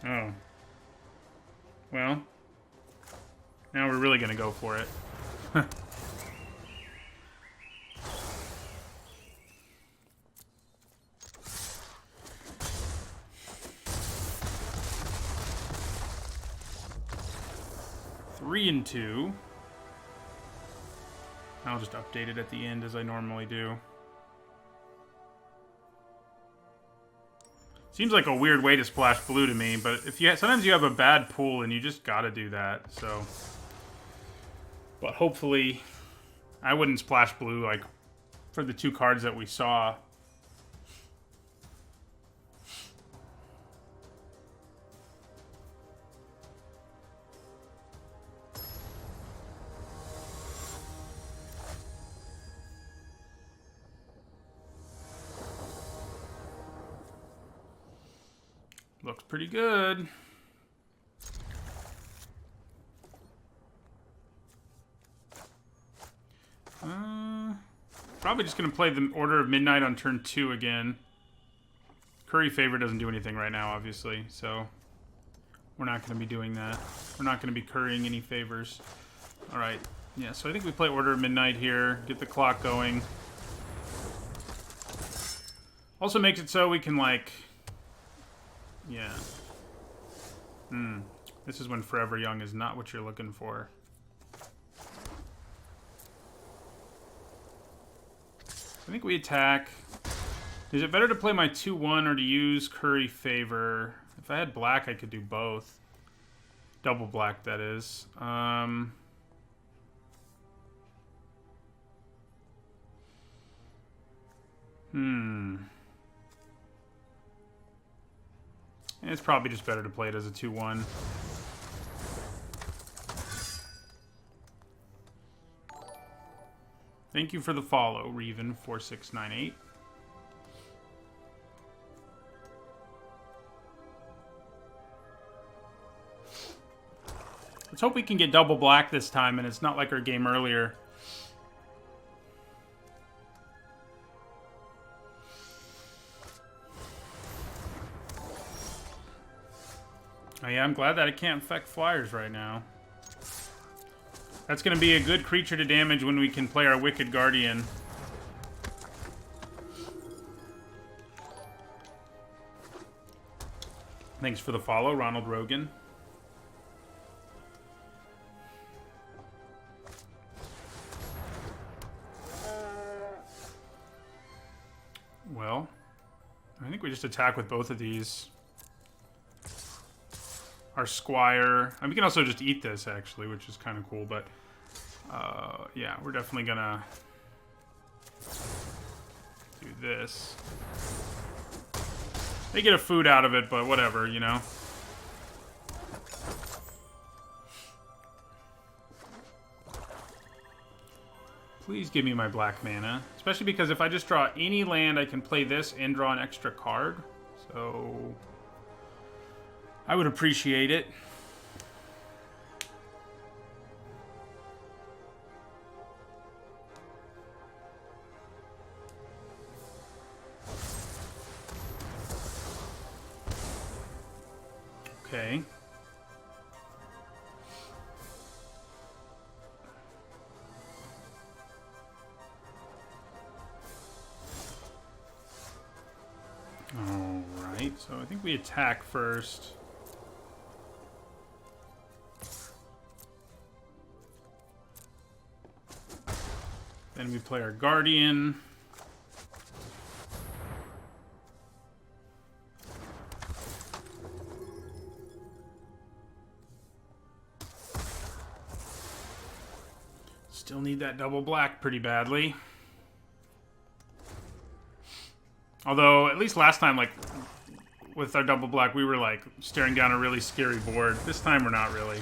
Oh. Well. Now we're really going to go for it. 3 and 2. I'll just update it at the end as I normally do. Seems like a weird way to splash blue to me, but if you sometimes you have a bad pool and you just gotta do that. So, but hopefully, I wouldn't splash blue like for the 2 cards that we saw. Looks pretty good. Probably just going to play the Order of Midnight on turn 2 again. Curry Favor doesn't do anything right now, obviously, so we're not going to be doing that. We're not going to be currying any favors. Alright, yeah, so I think we play Order of Midnight here, get the clock going. Also makes it so we can, like... Yeah. This is when Forever Young is not what you're looking for. I think we attack. Is it better to play my 2/1 or to use Curry Favor? If I had black, I could do both. Double black, that is. It's probably just better to play it as a 2/1. Thank you for the follow, Reven4698. Let's hope we can get double black this time and it's not like our game earlier. Oh yeah, I'm glad that it can't affect flyers right now. That's going to be a good creature to damage when we can play our Wicked Guardian. Thanks for the follow, Ronald Rogan. Well, I think we just attack with both of these. Our Squire. I mean, we can also just eat this, actually, which is kind of cool, but yeah, we're definitely gonna do this. They get a food out of it, but whatever, you know? Please give me my black mana. Especially because if I just draw any land, I can play this and draw an extra card. So I would appreciate it. Okay. All right, so I think we attack first. Then we play our Guardian. Still need that double black pretty badly. Although, at least last time, like, with our double black, we were, like, staring down a really scary board. This time, we're not really.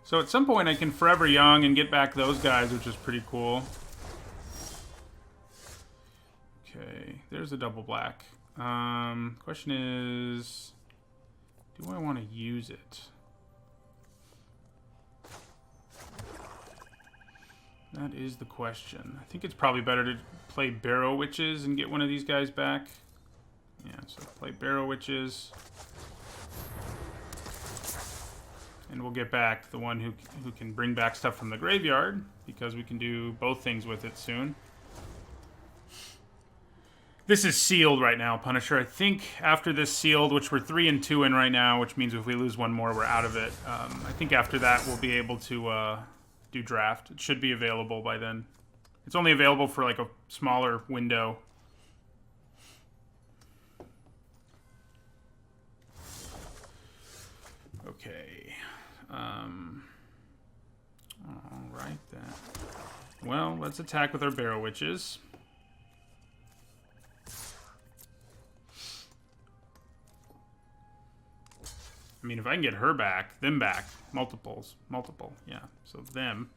So at some point, I can Forever Young and get back those guys, which is pretty cool. Okay, there's a double black. Question is, do I want to use it? That is the question. I think it's probably better to play Barrow Witches and get one of these guys back. Yeah, so play Barrow Witches. And we'll get back the one who can bring back stuff from the graveyard, because we can do both things with it soon. This is sealed right now, Punisher. I think after this sealed, which we're 3 and 2 in right now, which means if we lose one more, we're out of it. I think after that, we'll be able to do draft. It should be available by then. It's only available for like a smaller window. Okay. All right then. Well, let's attack with our Barrow Witches. I mean, if I can get her back, them back, multiple, yeah. So them,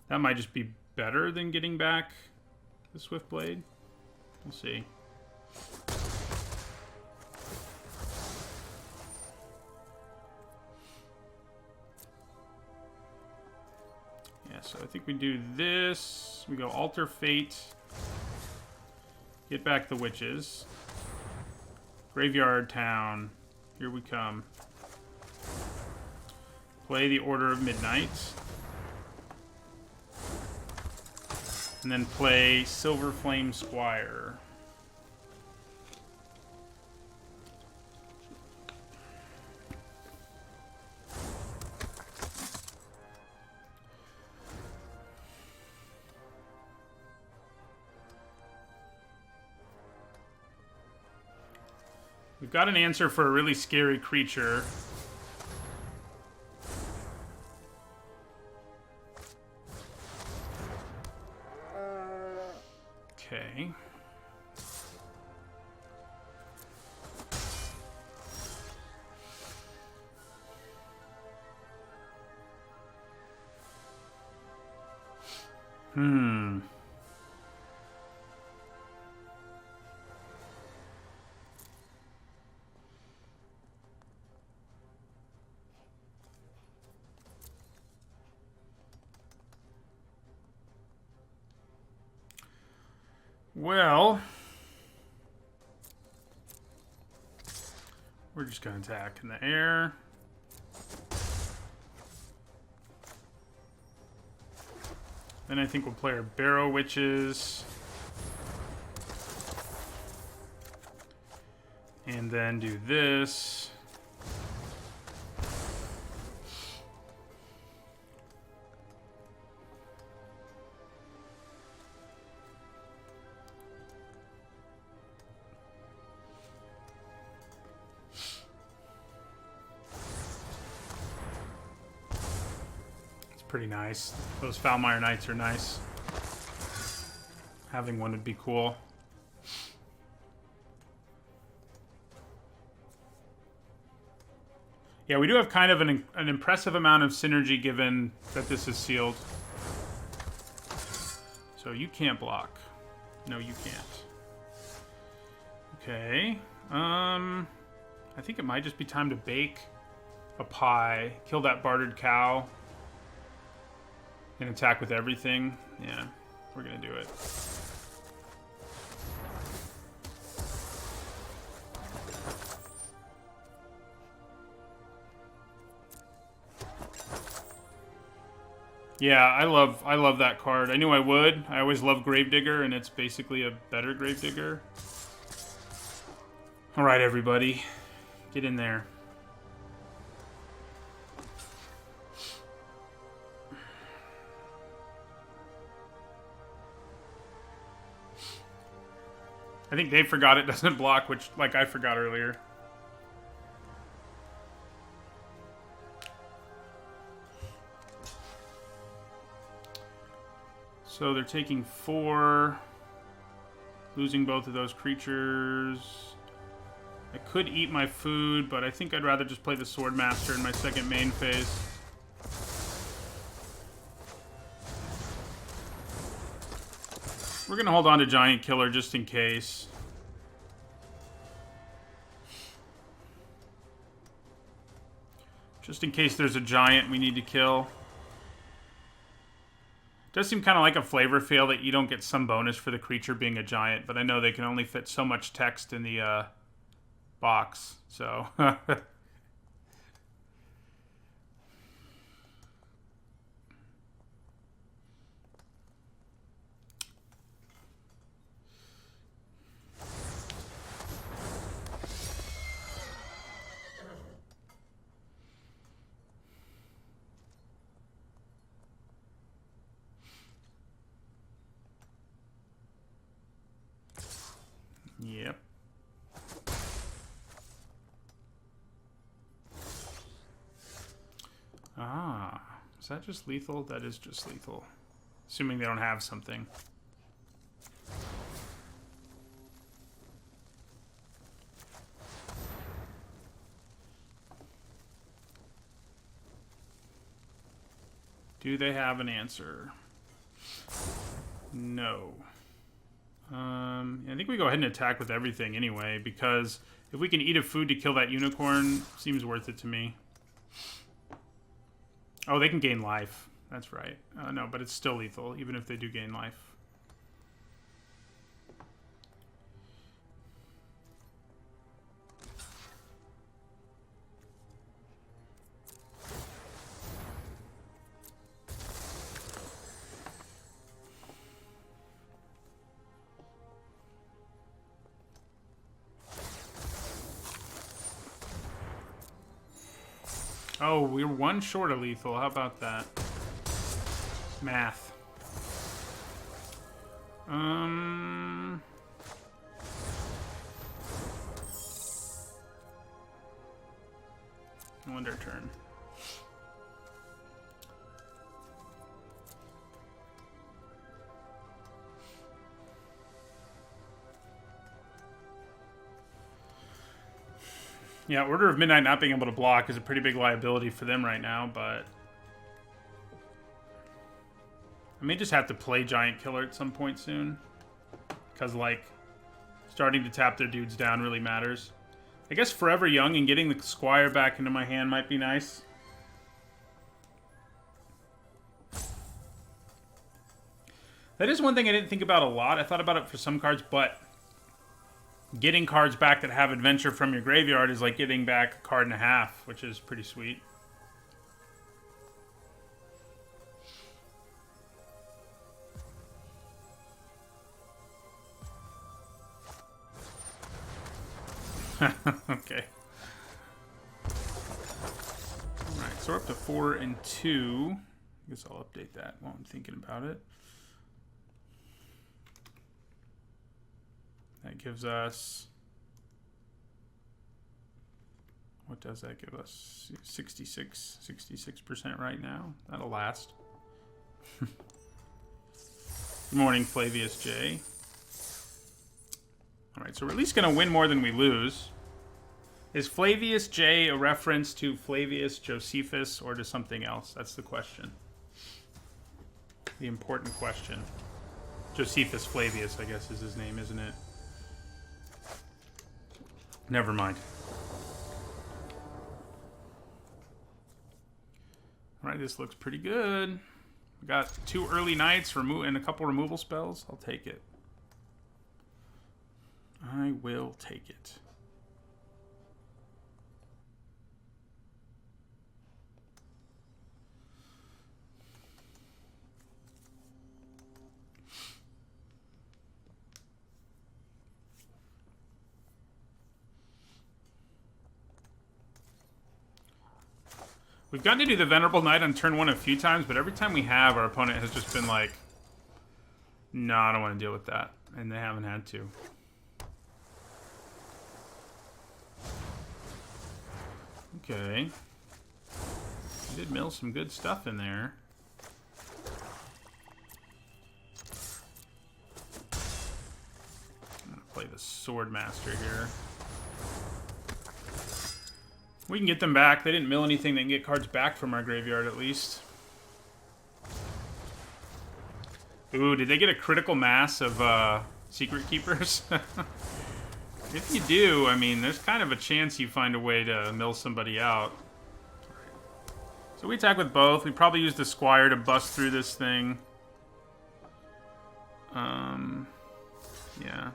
that might just be better than getting back the Swiftblade. We'll see. Yeah, so I think we do this. We go Alter Fate. Get back the Witches. Graveyard Town. Here we come. Play the Order of Midnight. And then play Silver Flame Squire. got an answer for a really scary creature. Okay. Well, we're just going to attack in the air. Then I think we'll play our Barrow Witches. And then do this. Pretty nice. Those Foulmire Knights are nice. Having one would be cool. Yeah, we do have kind of an impressive amount of synergy given that this is sealed. So you can't block. No, you can't. Okay. I think it might just be time to bake a pie. Kill that bartered cow. And attack with everything. Yeah, we're gonna do it. Yeah, I love that card. I knew I would. I always love Gravedigger, and it's basically a better Gravedigger. All right, everybody, get in there. I think they forgot it doesn't block, which, like, I forgot earlier. So they're taking 4, losing both of those creatures. I could eat my food, but I think I'd rather just play the Swordmaster in my second main phase. We're going to hold on to Giant Killer just in case. Just in case there's a giant we need to kill. It does seem kind of like a flavor fail that you don't get some bonus for the creature being a giant, but I know they can only fit so much text in the box, so... Yep. Ah, is that just lethal? That is just lethal. Assuming they don't have something. Do they have an answer? No. I think we go ahead and attack with everything anyway, because if we can eat a food to kill that unicorn, seems worth it to me. Oh, they can gain life. That's right. No, but it's still lethal, even if they do gain life. Oh, we're one short of lethal. How about that? Math. We'll end our turn. Yeah, Order of Midnight not being able to block is a pretty big liability for them right now, but I may just have to play Giant Killer at some point soon. Because, like, starting to tap their dudes down really matters. I guess Forever Young and getting the Squire back into my hand might be nice. That is one thing I didn't think about a lot. I thought about it for some cards, but getting cards back that have adventure from your graveyard is like getting back a card and a half, which is pretty sweet. Okay. Alright, so we're up to 4 and 2. I guess I'll update that while I'm thinking about it. That gives us... What does that give us? 66% right now. That'll last. Good morning, Flavius J. Alright, so we're at least going to win more than we lose. Is Flavius J a reference to Flavius Josephus or to something else? That's the question. The important question. Josephus Flavius, I guess, is his name, isn't it? Never mind. Alright, this looks pretty good. We got 2 early nights and a couple removal spells. I'll take it. I will take it. We've gotten to do the Venerable Knight on turn 1 a few times, but every time we have, our opponent has just been like, no, I don't want to deal with that. And they haven't had to. Okay. We did mill some good stuff in there. I'm going to play the Swordmaster here. We can get them back. They didn't mill anything. They can get cards back from our graveyard at least. Ooh, did they get a critical mass of Secret Keepers? If you do, I mean, there's kind of a chance you find a way to mill somebody out. So we attack with both. We probably use the Squire to bust through this thing. Yeah.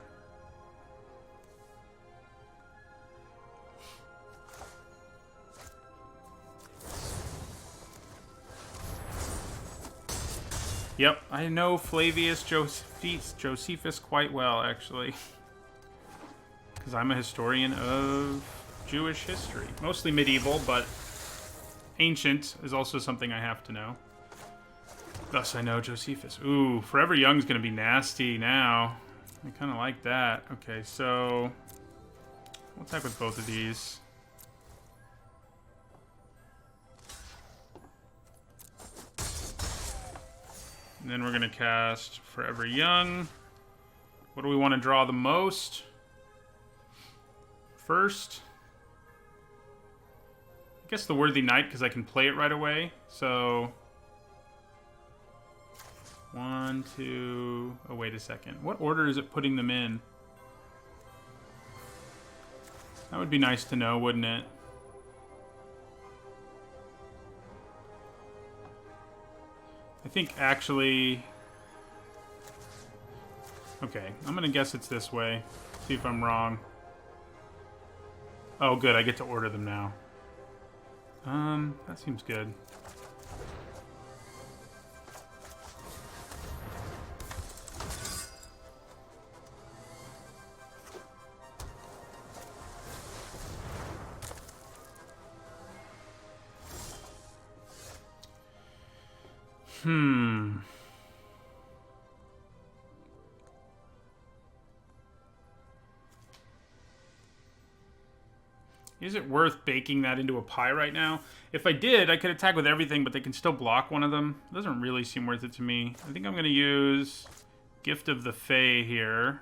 Yep, I know Flavius Josephus quite well, actually. Because I'm a historian of Jewish history. Mostly medieval, but ancient is also something I have to know. Thus, I know Josephus. Ooh, Forever Young's going to be nasty now. I kind of like that. Okay, so we'll attack with both of these. And then we're going to cast Forever Young. What do we want to draw the most? First, I guess the Worthy Knight, because I can play it right away. So, 1, 2... Oh, wait a second. What order is it putting them in? That would be nice to know, wouldn't it? I think actually... Okay, I'm going to guess it's this way. See if I'm wrong. Oh, good. I get to order them now. That seems good. Is it worth baking that into a pie right now? If I did, I could attack with everything, but they can still block one of them. It doesn't really seem worth it to me. I think I'm going to use Gift of the Fae here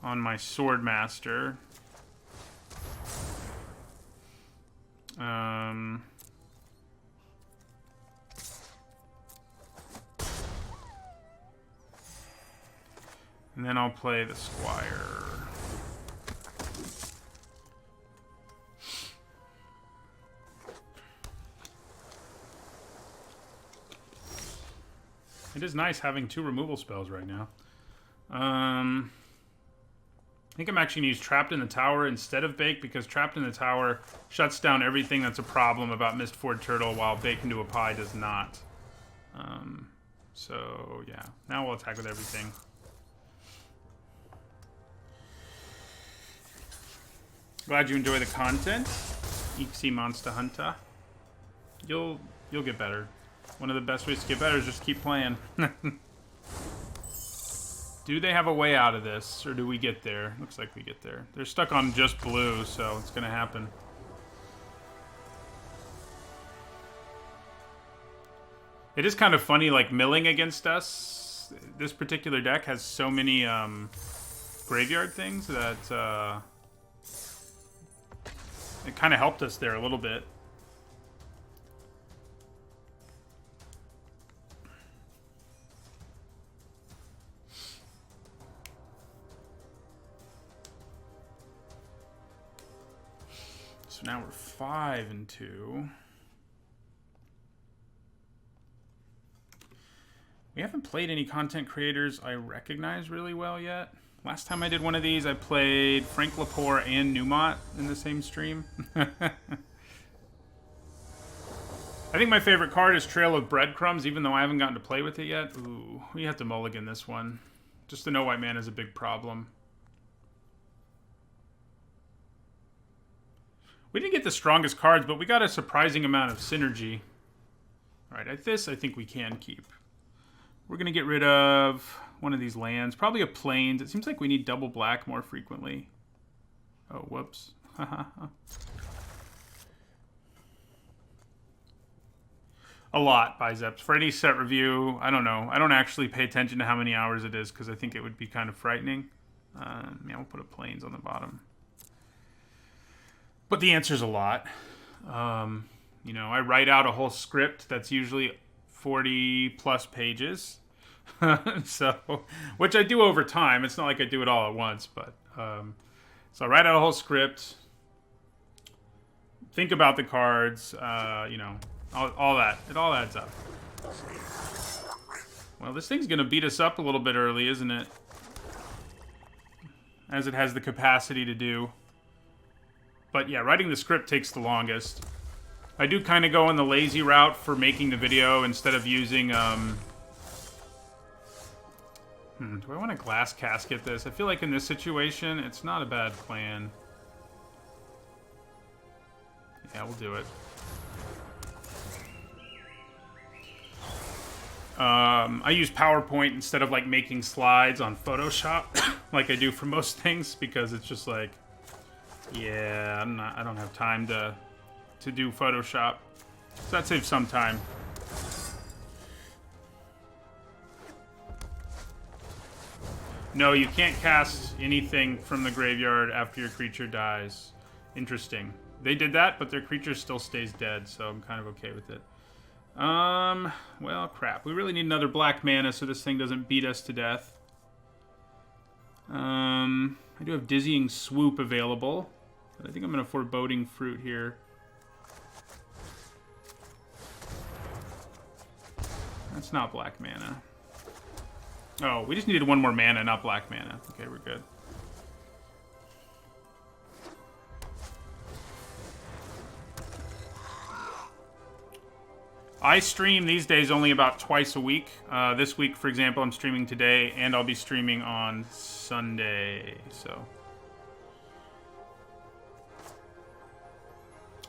on my Swordmaster. And then I'll play the Squire. It is nice having 2 removal spells right now. I think I'm actually going to use Trapped in the Tower instead of Bake, because Trapped in the Tower shuts down everything that's a problem about Mistford Turtle, while Bake into a Pie does not. So, yeah. Now we'll attack with everything. Glad you enjoy the content, Ixie Monster Hunter. You'll get better. One of the best ways to get better is just keep playing. Do they have a way out of this, or do we get there? Looks like we get there. They're stuck on just blue, so it's gonna happen. It is kind of funny, like, milling against us. This particular deck has so many graveyard things that it kind of helped us there a little bit. So now we're 5-2. We haven't played any content creators I recognize really well yet. Last time I did one of these, I played Frank Lepore and Newmont in the same stream. I think my favorite card is Trail of Breadcrumbs, even though I haven't gotten to play with it yet. Ooh, we have to mulligan this one. Just the no white mana is a big problem. We didn't get the strongest cards, but we got a surprising amount of synergy. All right, this I think we can keep. We're going to get rid of one of these lands. Probably a Plains. It seems like we need double black more frequently. Oh, whoops. A lot, Biceps. For any set review, I don't know. I don't actually pay attention to how many hours it is, because I think it would be kind of frightening. Yeah, we'll put a Plains on the bottom. But the answer's a lot. You know, I write out a whole script that's usually 40 plus pages. So, which I do over time. It's not like I do it all at once, but so I write out a whole script, think about the cards, you know, all that. It all adds up. Well, this thing's gonna beat us up a little bit early, isn't it? As it has the capacity to do. But yeah, writing the script takes the longest. I do kind of go on the lazy route for making the video instead of using, do I want to glass casket this? I feel like in this situation, it's not a bad plan. Yeah, we'll do it. I use PowerPoint instead of, like, making slides on Photoshop like I do for most things, because it's just like, yeah, I don't have time to do Photoshop. So that saves some time. No, you can't cast anything from the graveyard after your creature dies. Interesting. They did that, but their creature still stays dead, so I'm kind of okay with it. Well, crap. We really need another black mana so this thing doesn't beat us to death. I do have Dizzying Swoop available, but I think I'm going to Foreboding Fruit here. That's not black mana. Oh, we just needed one more mana, not black mana. Okay, we're good. I stream these days only about twice a week. This week, for example, I'm streaming today, and I'll be streaming on Sunday, so...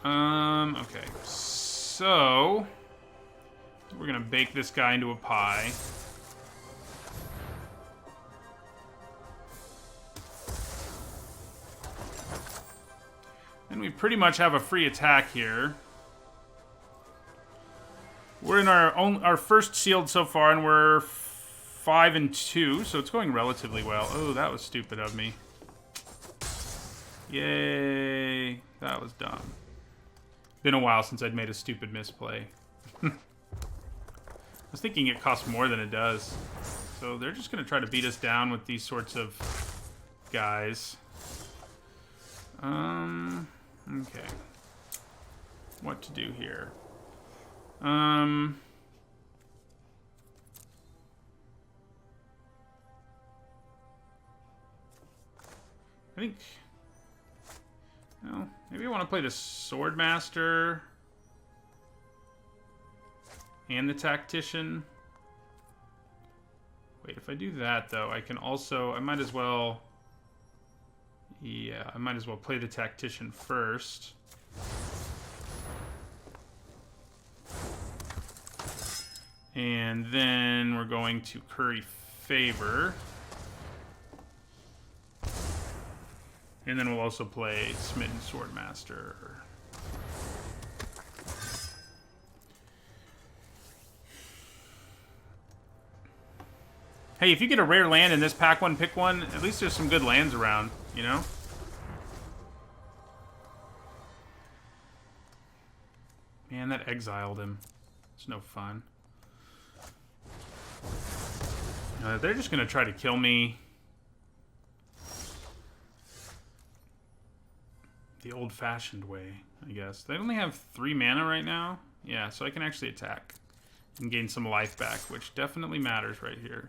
okay. So... we're gonna bake this guy into a pie. And we pretty much have a free attack here. We're in our first sealed so far, and we're 5-2, so it's going relatively well. Oh, that was stupid of me. Yay. That was dumb. Been a while since I'd made a stupid misplay. I was thinking it costs more than it does. So they're just going to try to beat us down with these sorts of guys. Okay. What to do here? I think... Well, maybe I want to play the Swordmaster and the Tactician. Wait, if I do that, though, I can also... I might as well... Yeah, I might as well play the Tactician first. And then we're going to curry favor. And then we'll also play Smitten Swordmaster. Hey, if you get a rare land in this pack one, pick one, at least there's some good lands around, you know? Man, that exiled him. It's no fun. They're just going to try to kill me the old-fashioned way, I guess. They only have 3 mana right now. Yeah, so I can actually attack and gain some life back, which definitely matters right here.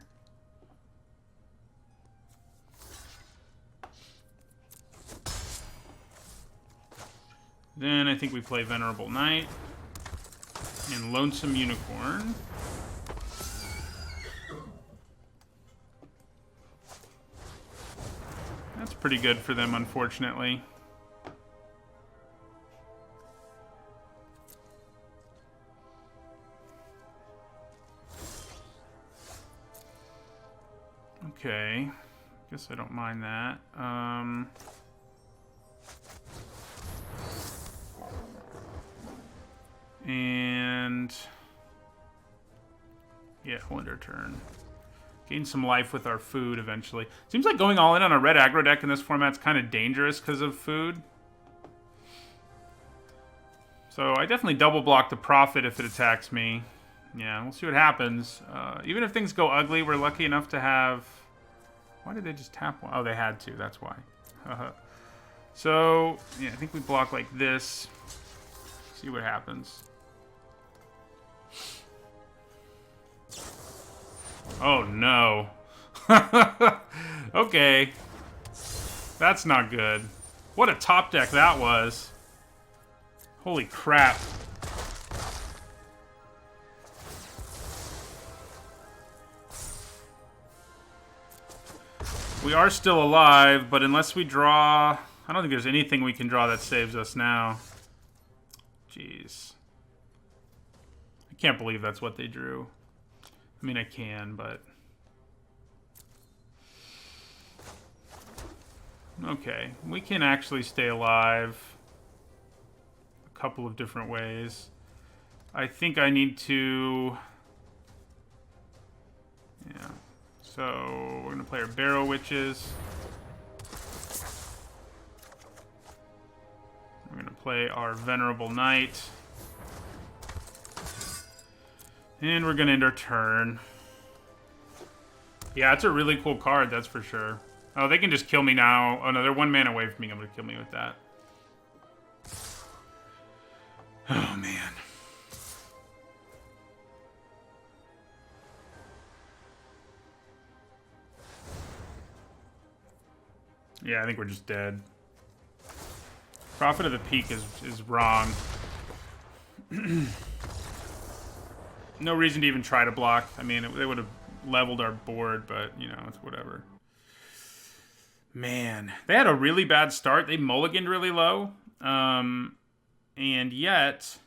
Then I think we play Venerable Knight and Lonesome Unicorn. That's pretty good for them, unfortunately. Okay. Guess I don't mind that. And... yeah, Wonder Turn. Gain some life with our food eventually. Seems like going all in on a red aggro deck in this format's kind of dangerous because of food. So I definitely double block the Prophet if it attacks me. Yeah, we'll see what happens. Even if things go ugly, we're lucky enough to have... Why did they just tap one? Oh, they had to. That's why. So, yeah, I think we block like this. See what happens. Oh, no. Okay. That's not good. What a top deck that was. Holy crap. We are still alive, but unless we draw... I don't think there's anything we can draw that saves us now. Jeez. I can't believe that's what they drew. I mean, I can, but... Okay, we can actually stay alive a couple of different ways. I think I need to... Yeah. So, we're going to play our Barrow Witches. We're going to play our Venerable Knight. And we're going to end our turn. Yeah, it's a really cool card, that's for sure. Oh, they can just kill me now. Oh, no, they're 1 mana away from being able to kill me with that. Oh, man. Yeah, I think we're just dead. Prophet of the Peak is wrong. No reason to even try to block. I mean, they would have leveled our board, but, you know, it's whatever. Man, they had a really bad start. They mulliganed really low. And yet,